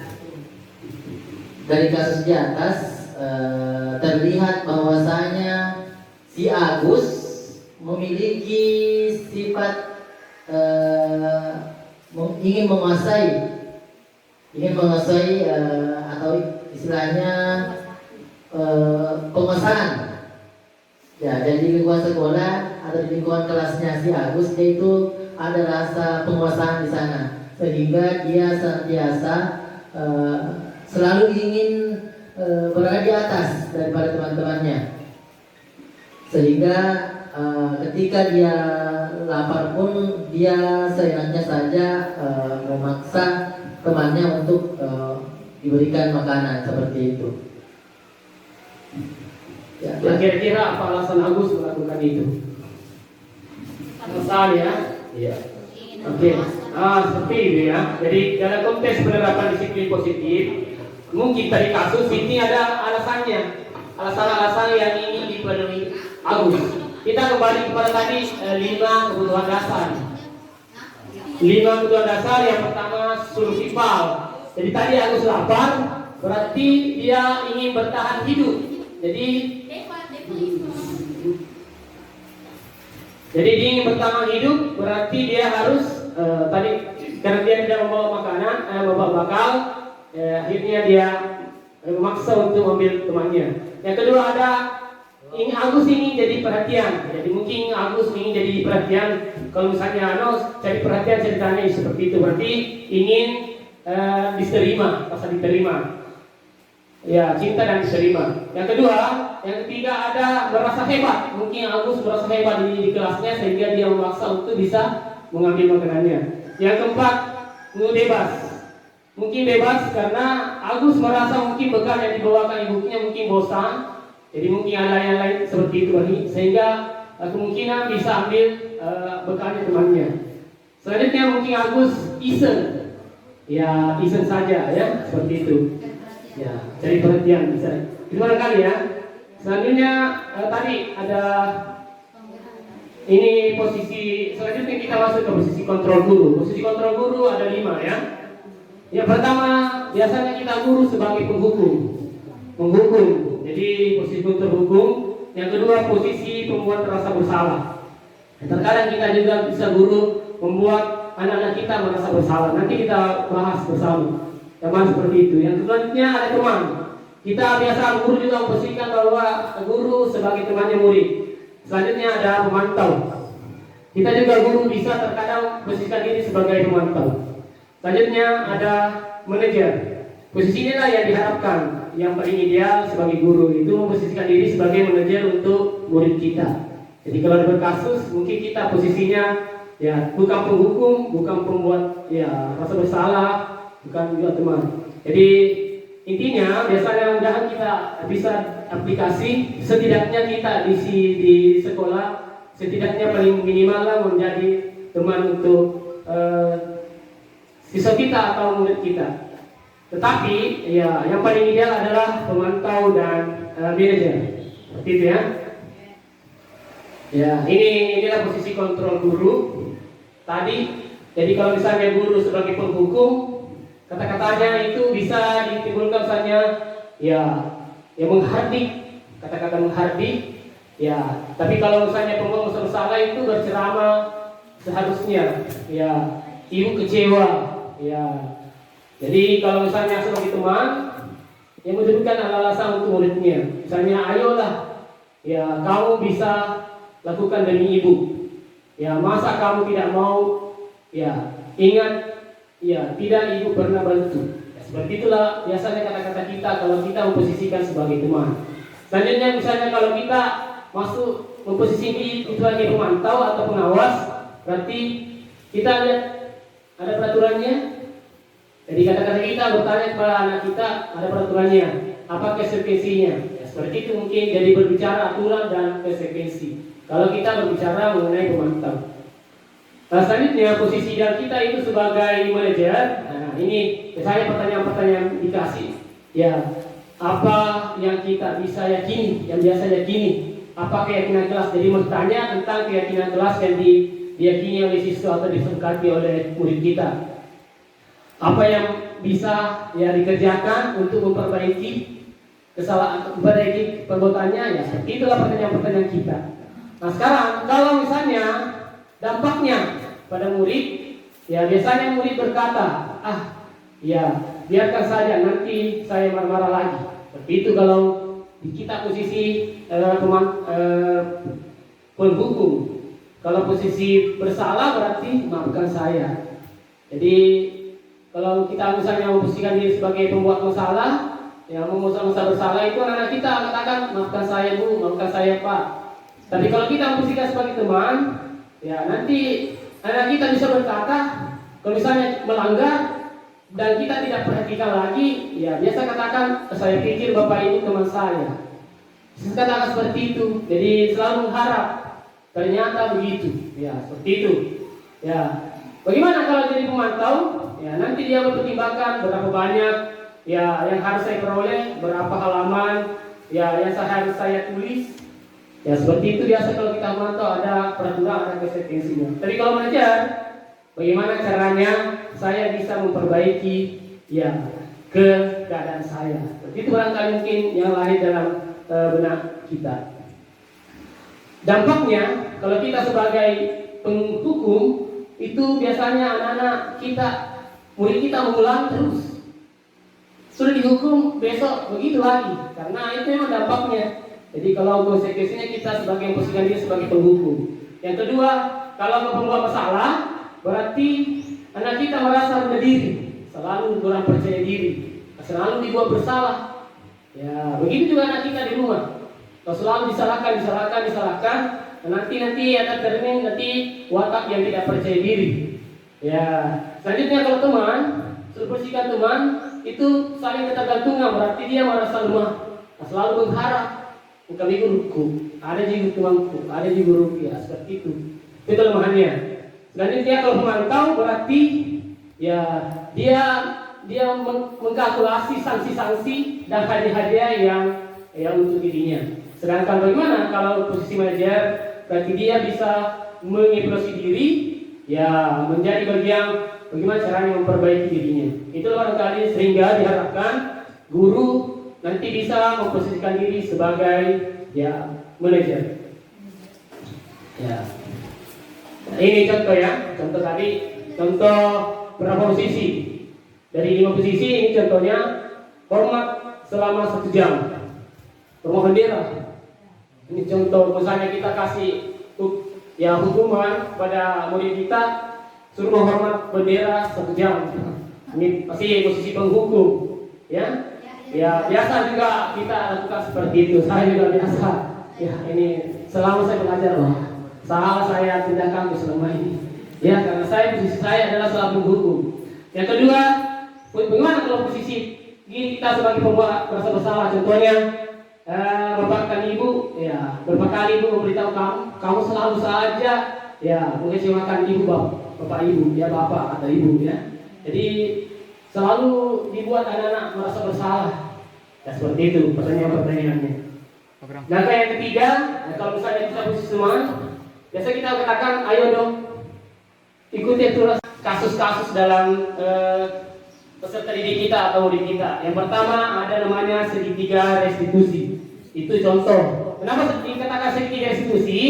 Dari kasus di atas terlihat bahwasanya si Agus memiliki sifat ingin menguasai atau istilahnya penguasaan. Ya, jadi lingkungan sekolah atau di lingkungan kelasnya si Agus, dia itu ada rasa penguasaan di sana, sehingga dia senantiasa selalu ingin berada di atas daripada teman-temannya, sehingga ketika dia lapar pun dia seenaknya saja memaksa temannya untuk diberikan makanan seperti itu. Ya, Kira-kira apa alasan Agus melakukan itu? Alasan ya? Iya. Oke. Seperti itu ya. Jadi dalam konteks penerapan disiplin positif, mungkin tadi kasus ini ada alasannya, alasan-alasan yang ingin dipenuhi Agus. Kita kembali kepada tadi 5 kebutuhan dasar. 5 kebutuhan dasar, yang pertama survival. Jadi tadi Agus lapar, berarti dia ingin bertahan hidup. Jadi dia ingin bertahan hidup, berarti dia harus tadi karena dia tidak membawa makanan, membawa bakal, akhirnya dia memaksa untuk ambil temannya. Yang kedua ada Agus ingin jadi perhatian. Jadi mungkin Agus ingin jadi perhatian. Kalau misalnya cari perhatian ceritanya seperti itu, berarti ingin diterima, rasa diterima. Ya, cinta dan diterima. Yang kedua, yang ketiga ada merasa hebat. Mungkin Agus merasa hebat di kelasnya sehingga dia memaksa untuk bisa mengambil makanannya. Yang keempat, bebas. Mungkin bebas karena Agus merasa mungkin bekal yang dibawakan ibunya mungkin bosan. Jadi mungkin ada yang lain seperti itu lagi, sehingga kemungkinan bisa ambil bekalnya temannya. Selanjutnya mungkin Agus iseng. Ya, iseng saja ya, seperti itu. Ya, cari perhatian bisa. Itu barangkali ya. Selanjutnya tadi ada ini posisi, selanjutnya kita masuk ke posisi kontrol guru. Posisi kontrol guru ada 5 ya. Yang pertama, biasanya kita guru sebagai penghukum. Jadi posisi kontrol hukum. Yang kedua, posisi pembuat rasa bersalah. Terkadang kita juga bisa guru membuat anak-anak kita merasa bersalah. Nanti kita bahas bersama. Teman seperti itu. Yang selanjutnya ada teman. Kita biasa guru juga memposisikan bahwa guru sebagai temannya murid. Selanjutnya ada pemantau. Kita juga guru bisa terkadang posisikan diri sebagai pemantau. Selanjutnya ada manajer. Posisi inilah yang diharapkan. Yang paling ideal sebagai guru itu memposisikan diri sebagai manajer untuk murid kita. Jadi kalau ada kasus mungkin kita posisinya ya bukan penghukum, bukan pembuat ya rasa bersalah, bukan juga teman. Jadi intinya biasanya mudah-mudahan kita bisa aplikasi, setidaknya kita di sekolah setidaknya paling minimal lah menjadi teman untuk siswa kita atau murid kita. Tetapi ya yang paling ideal adalah pemantau dan manajer. Seperti itu ya. Ya, inilah posisi kontrol guru tadi. Jadi kalau misalnya guru sebagai penghukum, kata-katanya itu bisa ditimbulkan misalnya ya menghardik, kata-kata menghardik. Ya, tapi kalau misalnya pembuat bersalah itu berceramah seharusnya ya ibu kecewa ya. Jadi kalau misalnya sebagai teman yang menunjukkan alasan untuk muridnya, misalnya ayolah ya kamu bisa lakukan demi ibu. Ya masa kamu tidak mau? Ya ingat ya tidak ibu pernah bantu. Ya, seperti itulah biasanya kata-kata kita kalau kita memposisikan sebagai teman. Selanjutnya misalnya kalau kita masuk memposisikan itu sebagai pemantau atau pengawas, berarti kita lihat ada peraturannya. Jadi kata-kata kita bertanya kepada anak kita ada peraturannya, apa konsekuensinya? Ya, seperti itu mungkin jadi berbicara aturan dan konsekuensi. Kalau kita berbicara mengenai pemantau. Selanjutnya posisi ideal kita itu sebagai manajer. Nah ini misalnya pertanyaan-pertanyaan dikasih. Ya apa yang kita bisa yakini, yang biasa yakini? Apa keyakinan kelas? Jadi bertanya tentang keyakinan kelas yang diyakini oleh siswa atau disepakati oleh murid kita. Apa yang bisa ya dikerjakan untuk memperbaiki kesalahan, memperbaiki perbuatannya ya. Itulah pertanyaan-pertanyaan kita. Nah sekarang kalau misalnya dampaknya pada murid, ya biasanya murid berkata, ya biarkan saja nanti saya marah-marah lagi. Seperti itu kalau kita posisi penghukum. Kalau posisi bersalah berarti maafkan saya. Jadi kalau kita misalnya memposisikan diri sebagai pembuat masalah, yang membuat masalah bersalah itu anak kita katakan maafkan saya Bu, maafkan saya Pak. Tapi kalau kita memposisikan sebagai teman, ya nanti anak kita bisa berkata, kalau misalnya melanggar dan kita tidak perhatikan lagi, ya biasa katakan saya pikir Bapak ini teman saya. Saya katakan seperti itu. Jadi selalu mengharap ternyata begitu. Ya seperti itu. Ya bagaimana kalau jadi pemantau? Ya nanti dia mempertimbangkan berapa banyak ya yang harus saya peroleh, berapa halaman ya yang harus saya tulis. Ya seperti itu biasa kalau kita memantau, ada peraturan, ada konsekuensinya. Tapi kalau mengajar, bagaimana caranya saya bisa memperbaiki ya keadaan saya. Itu barangkali mungkin yang lahir dalam benak kita. Dampaknya kalau kita sebagai penghukum itu biasanya anak-anak kita, murid kita mengulang terus. Sudah dihukum besok begitu lagi, karena itu memang dampaknya. Jadi kalau konsekuensinya kita sebagai memposisikan diri sebagai penghukum. Yang kedua, kalau pembuat masalah berarti anak kita merasa rendah diri, selalu kurang percaya diri, selalu dibuat bersalah. Ya, begitu juga anak kita di rumah. Kalau selalu disalahkan, nanti akan termin nanti watak yang tidak percaya diri. Ya, selanjutnya kalau teman, bersihkan teman itu saling ketergantungan, berarti dia merasa lemah, selalu mengharap. Kami guruku, ada juga temanku, ada juga guru, ya seperti itu. Itu kelemahannya. Selanjutnya kalau memantau berarti ya dia mengkalkulasi sanksi-sanksi dan hadiah-hadiah yang untuk dirinya. Sedangkan bagaimana kalau posisi manajer, berarti dia bisa mengevaluasi diri, ya menjadi bagian bagaimana caranya memperbaiki dirinya. Itu barangkali sehingga diharapkan guru nanti bisa memposisikan diri sebagai ya manajer. Ya. Nah, ini contoh ya, contoh tadi, contoh berapa posisi. Dari 5 posisi ini contohnya hormat selama 1 jam. Rumah bendera. Ini contoh misalnya kita kasih ya hukuman pada murid kita suruh menghormat bendera 1 jam. Ini pasti posisi penghukum, ya. Ya biasa juga kita lakukan seperti itu. Saya juga biasa. Ya ini selama saya belajar salah saya tindakan selama ini. Ya karena posisi saya adalah selalu menghukum. Yang kedua, bagaimana kalau posisi kita sebagai pembuat merasa bersalah? Contohnya, bapak dan ibu, ya berapa kali ibu memberitahu kamu selalu saja ya mengecewakan ibu bapak ibu, ya bapak atau ibu ya. Jadi selalu dibuat anak-anak merasa bersalah. Ya seperti itu pertanyaannya. Dan yang ketiga, kalau misalnya kita posisi semua, biasa kita katakan, ayo dong ikuti terus kasus-kasus dalam peserta didik kita atau murid kita. Yang pertama ada namanya segitiga restitusi. Itu contoh. Kenapa dikatakan segitiga restitusi?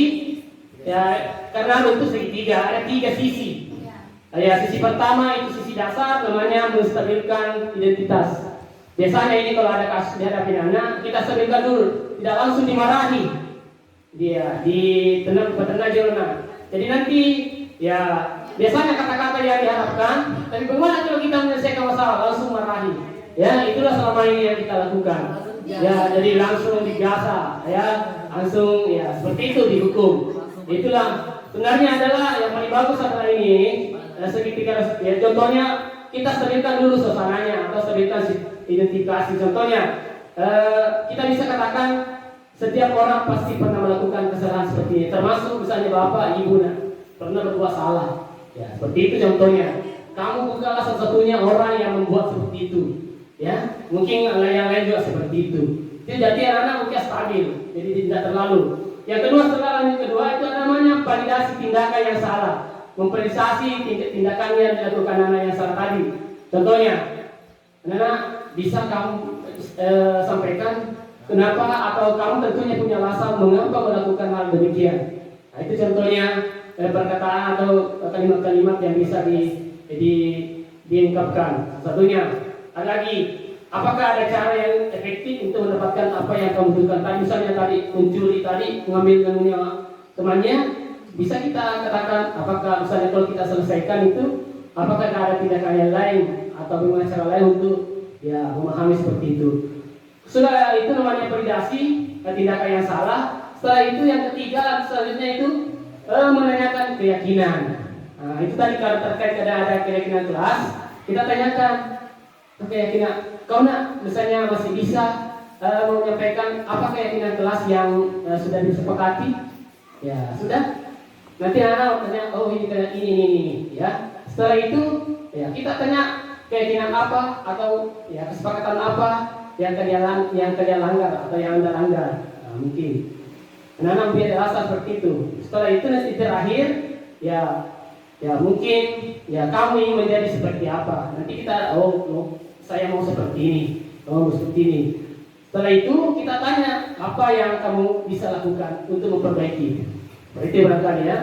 Ya karena bentuk segitiga ada 3 sisi. Ya sisi pertama itu sisi dasar, namanya menstabilkan identitas. Biasanya ini kalau ada kasus dihadapi anak, kita stabilkan dulu, tidak langsung dimarahi. Dia ditenang zona. Jadi nanti ya biasanya kata-kata yang diharapkan, tapi bagaimana kalau kita menyelesaikan masalah langsung marahi? Ya itulah selama ini yang kita lakukan. Ya jadi langsung digasa, ya langsung ya seperti itu dihukum. Itulah sebenarnya adalah yang paling bagus adalah ini. Segitiga ya contohnya kita stabilkan dulu suasananya atau stabilkan identifikasi. Contohnya kita bisa katakan setiap orang pasti pernah melakukan kesalahan seperti ini, termasuk misalnya bapak ibu pernah berbuat salah. Ya seperti itu contohnya. Kamu bukanlah satu-satunya orang yang membuat seperti itu. Ya mungkin yang lain juga seperti itu. Jadi anak-anak mungkin stabil, jadi tidak terlalu. Yang kedua itu namanya validasi tindakan yang salah. Memvalidasi tindakan yang dilakukan anak yang salah tadi. Contohnya, anak bisa kamu sampaikan kenapa atau kamu tentunya punya alasan mengapa melakukan hal demikian. Nah, itu contohnya perkataan atau kalimat-kalimat yang bisa diungkapkan. Satunya, ada lagi, apakah ada cara yang efektif untuk mendapatkan apa yang kamu butuhkan? Tadi misalnya tadi mencuri tadi, mengambil temannya. bisa kita katakan apakah misalnya kalau kita selesaikan itu apakah ada tindakan yang lain atau bagaimana cara lain untuk ya memahami seperti itu. Sudah itu namanya validasi tindakan yang salah. Setelah itu yang ketiga selanjutnya itu menanyakan keyakinan. Nah, itu tadi kalau terkait ada keyakinan kelas, kita tanyakan keyakinan kau nak misalnya masih bisa menyampaikan apa keyakinan kelas yang sudah disepakati. Ya sudah. Nanti anak tanya, oh ini ya. Setelah itu ya kita tanya keyakinan apa atau ya kesepakatan apa yang kalian langgar atau yang Anda langgar. Nah, mungkin anak-anak biar rasa seperti itu. Setelah itu nanti terakhir ya mungkin ya kamu ingin menjadi seperti apa. Nanti kita saya mau seperti ini, kamu mau seperti ini. Setelah itu kita tanya apa yang kamu bisa lakukan untuk memperbaiki. Berarti barangkali ya.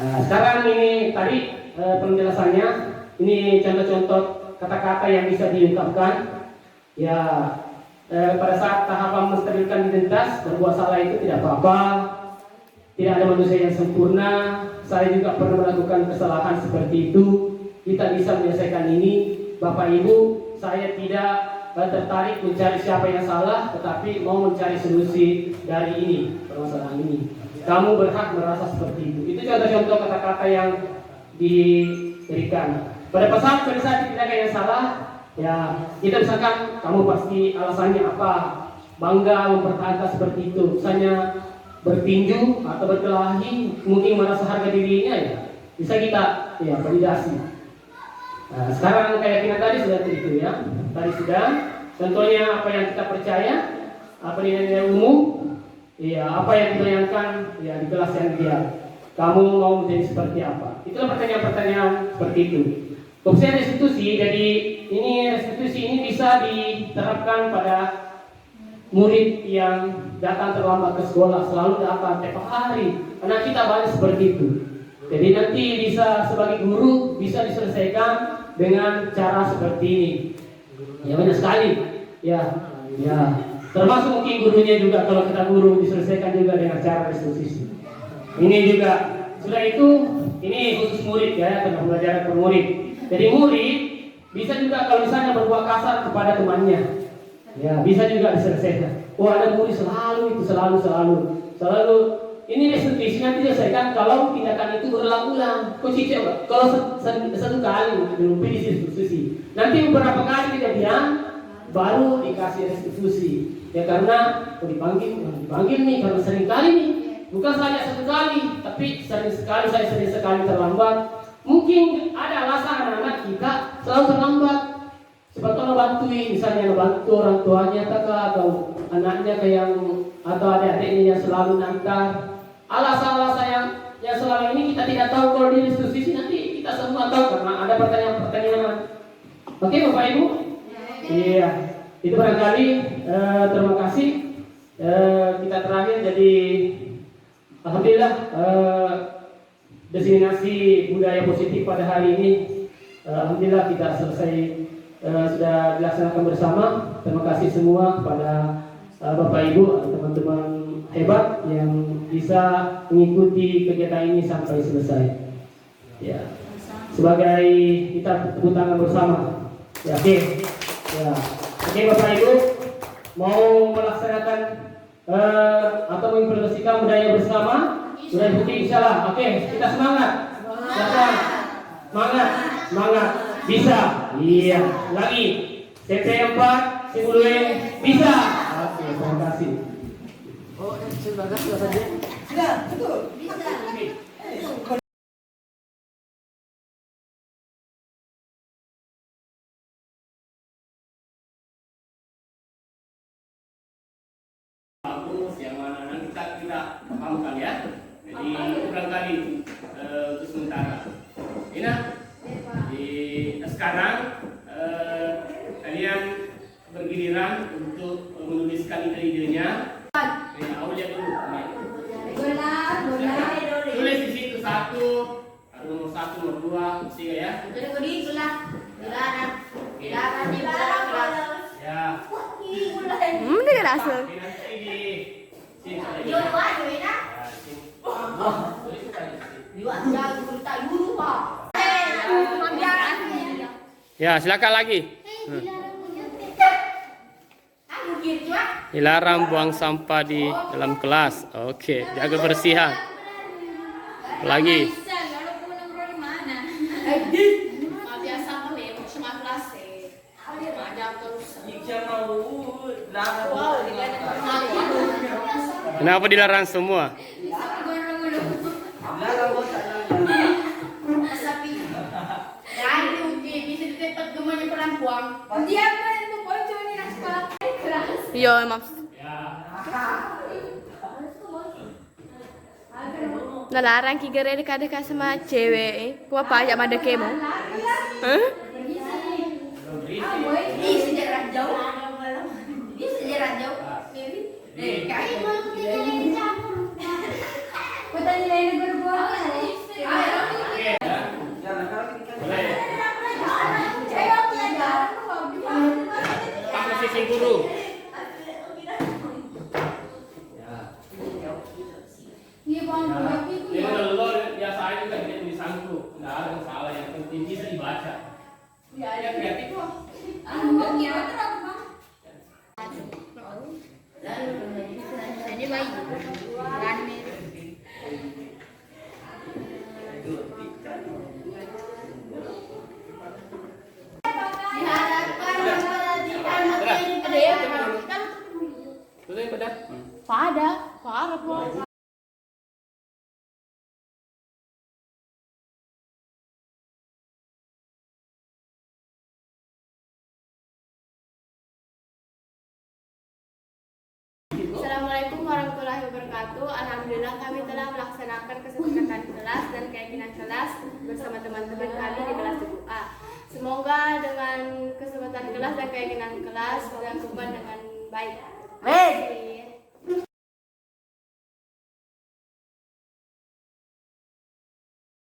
Nah, sekarang ini tadi penjelasannya. Ini contoh-contoh kata-kata yang bisa diungkapkan. Ya pada saat tahapan mensterilkan identitas, berbuat salah itu tidak apa-apa. Tidak ada manusia yang sempurna. Saya juga pernah melakukan kesalahan seperti itu. Kita bisa menyelesaikan ini. Bapak Ibu, saya tidak tertarik mencari siapa yang salah, tetapi mau mencari solusi dari ini, permasalahan ini. Kamu berhak merasa seperti itu. Itu contoh-contoh kata-kata yang diberikan. Pada saat tindakan yang salah, ya kita misalkan kamu pasti alasannya apa, bangga mempertahankan seperti itu, misalnya bertinju atau berkelahi, mungkin merasa harga dirinya ya, bisa kita ya validasi. Nah, sekarang keyakinan tadi sudah itu ya, tadi sudah. Contohnya apa yang kita percaya, apa nilai umum, ya apa yang dibayangkan ya di kelas yang dia. Kamu mau menjadi seperti apa? Itulah pertanyaan-pertanyaan seperti itu. Koefisien restitusi, jadi restitusi ini bisa diterapkan pada murid yang datang terlambat ke sekolah, selalu datang tiap hari. Karena kita banyak seperti itu. Jadi nanti bisa sebagai guru bisa diselesaikan dengan cara seperti ini. Ya banyak sekali. Ya. Termasuk mungkin gurunya juga, kalau kita guru diselesaikan juga dengan cara restitusi. Ini juga sudah itu. Ini khusus murid ya, tentang pembelajaran per murid. Jadi murid bisa juga kalau misalnya berbuat kasar kepada temannya, ya bisa juga diselesaikan. Ada murid selalu ini restitusi nanti diselesaikan kalau tindakan itu berulang-ulang. Kalau satu kali belum restitusi. Nanti beberapa kali kejadian baru dikasih restitusi. Ya karena dipanggil nih karena sering kali nih. Bukan saja satu kali, tapi sering sekali terlambat. Mungkin ada alasan anak-anak kita selalu terlambat. Sebab kalau bantuin, misalnya bantu orang tuanya atau anaknya atau adik-adiknya yang selalu nantar. Alasan-alasan yang selama ini kita tidak tahu, kalau di restitusi nanti kita semua tahu karena ada pertanyaan-pertanyaan. Oke Bapak Ibu? Iya. Itu barangkali terima kasih. Kita terakhir jadi alhamdulillah destinasi budaya positif pada hari ini alhamdulillah kita selesai sudah dilaksanakan bersama. Terima kasih semua kepada Bapak Ibu atau teman-teman hebat yang bisa mengikuti kegiatan ini sampai selesai. Ya. Sebagai kita tepuk tangan bersama. Ya, oke. Ya. Oke Bapak Ibu, mau melaksanakan atau mengimplementasikan budaya bersama, budaya putih insyaallah. Oke, kita semangat. Semangat. Bisa. Iya. Lagi. CP 4, simulwe bisa. Oke, terima kasih. Terima kasih saja. Sudah, cukup. Bisa. Yang mana nanti kita pahamkan ya. Jadi barangkali untuk sementara. Ini sekarang kalian bergiliran untuk menuliskan ide-idenya. Aulia dulu. Tulis di situ 1, nomor 1, nomor 2, 3 ya. Ya. Dia rasa. Nanti di sini. Ya, silakan lagi. Dilarang buang sampah di dalam kelas. Oke, jaga kebersihan. Lagi. Kenapa dilarang semua? Iya, maaf. Nalarang kigere dekat-dekat sama cewek. Ku apa aja mada kemo? Hah? Sejarah jauh. Ini sejarah jauh. Kayak mau tinggal campur. Kota nilai berbuah. Pak sisi guru. Ini lo biasa aja juga tidak disangkut. Nggak ada masalah, yang penting bisa dibaca. Ya kreatif kok. Ini baik. Betul yang pada. Pada, parah po. Assalamualaikum warahmatullahi wabarakatuh. Alhamdulillah kami telah melaksanakan kesepakatan kelas dan keyakinan kelas bersama teman-teman kami di kelas 7A. Semoga dengan kesempatan kelas dan keyakinan kelas dilakukan dengan baik. Baik.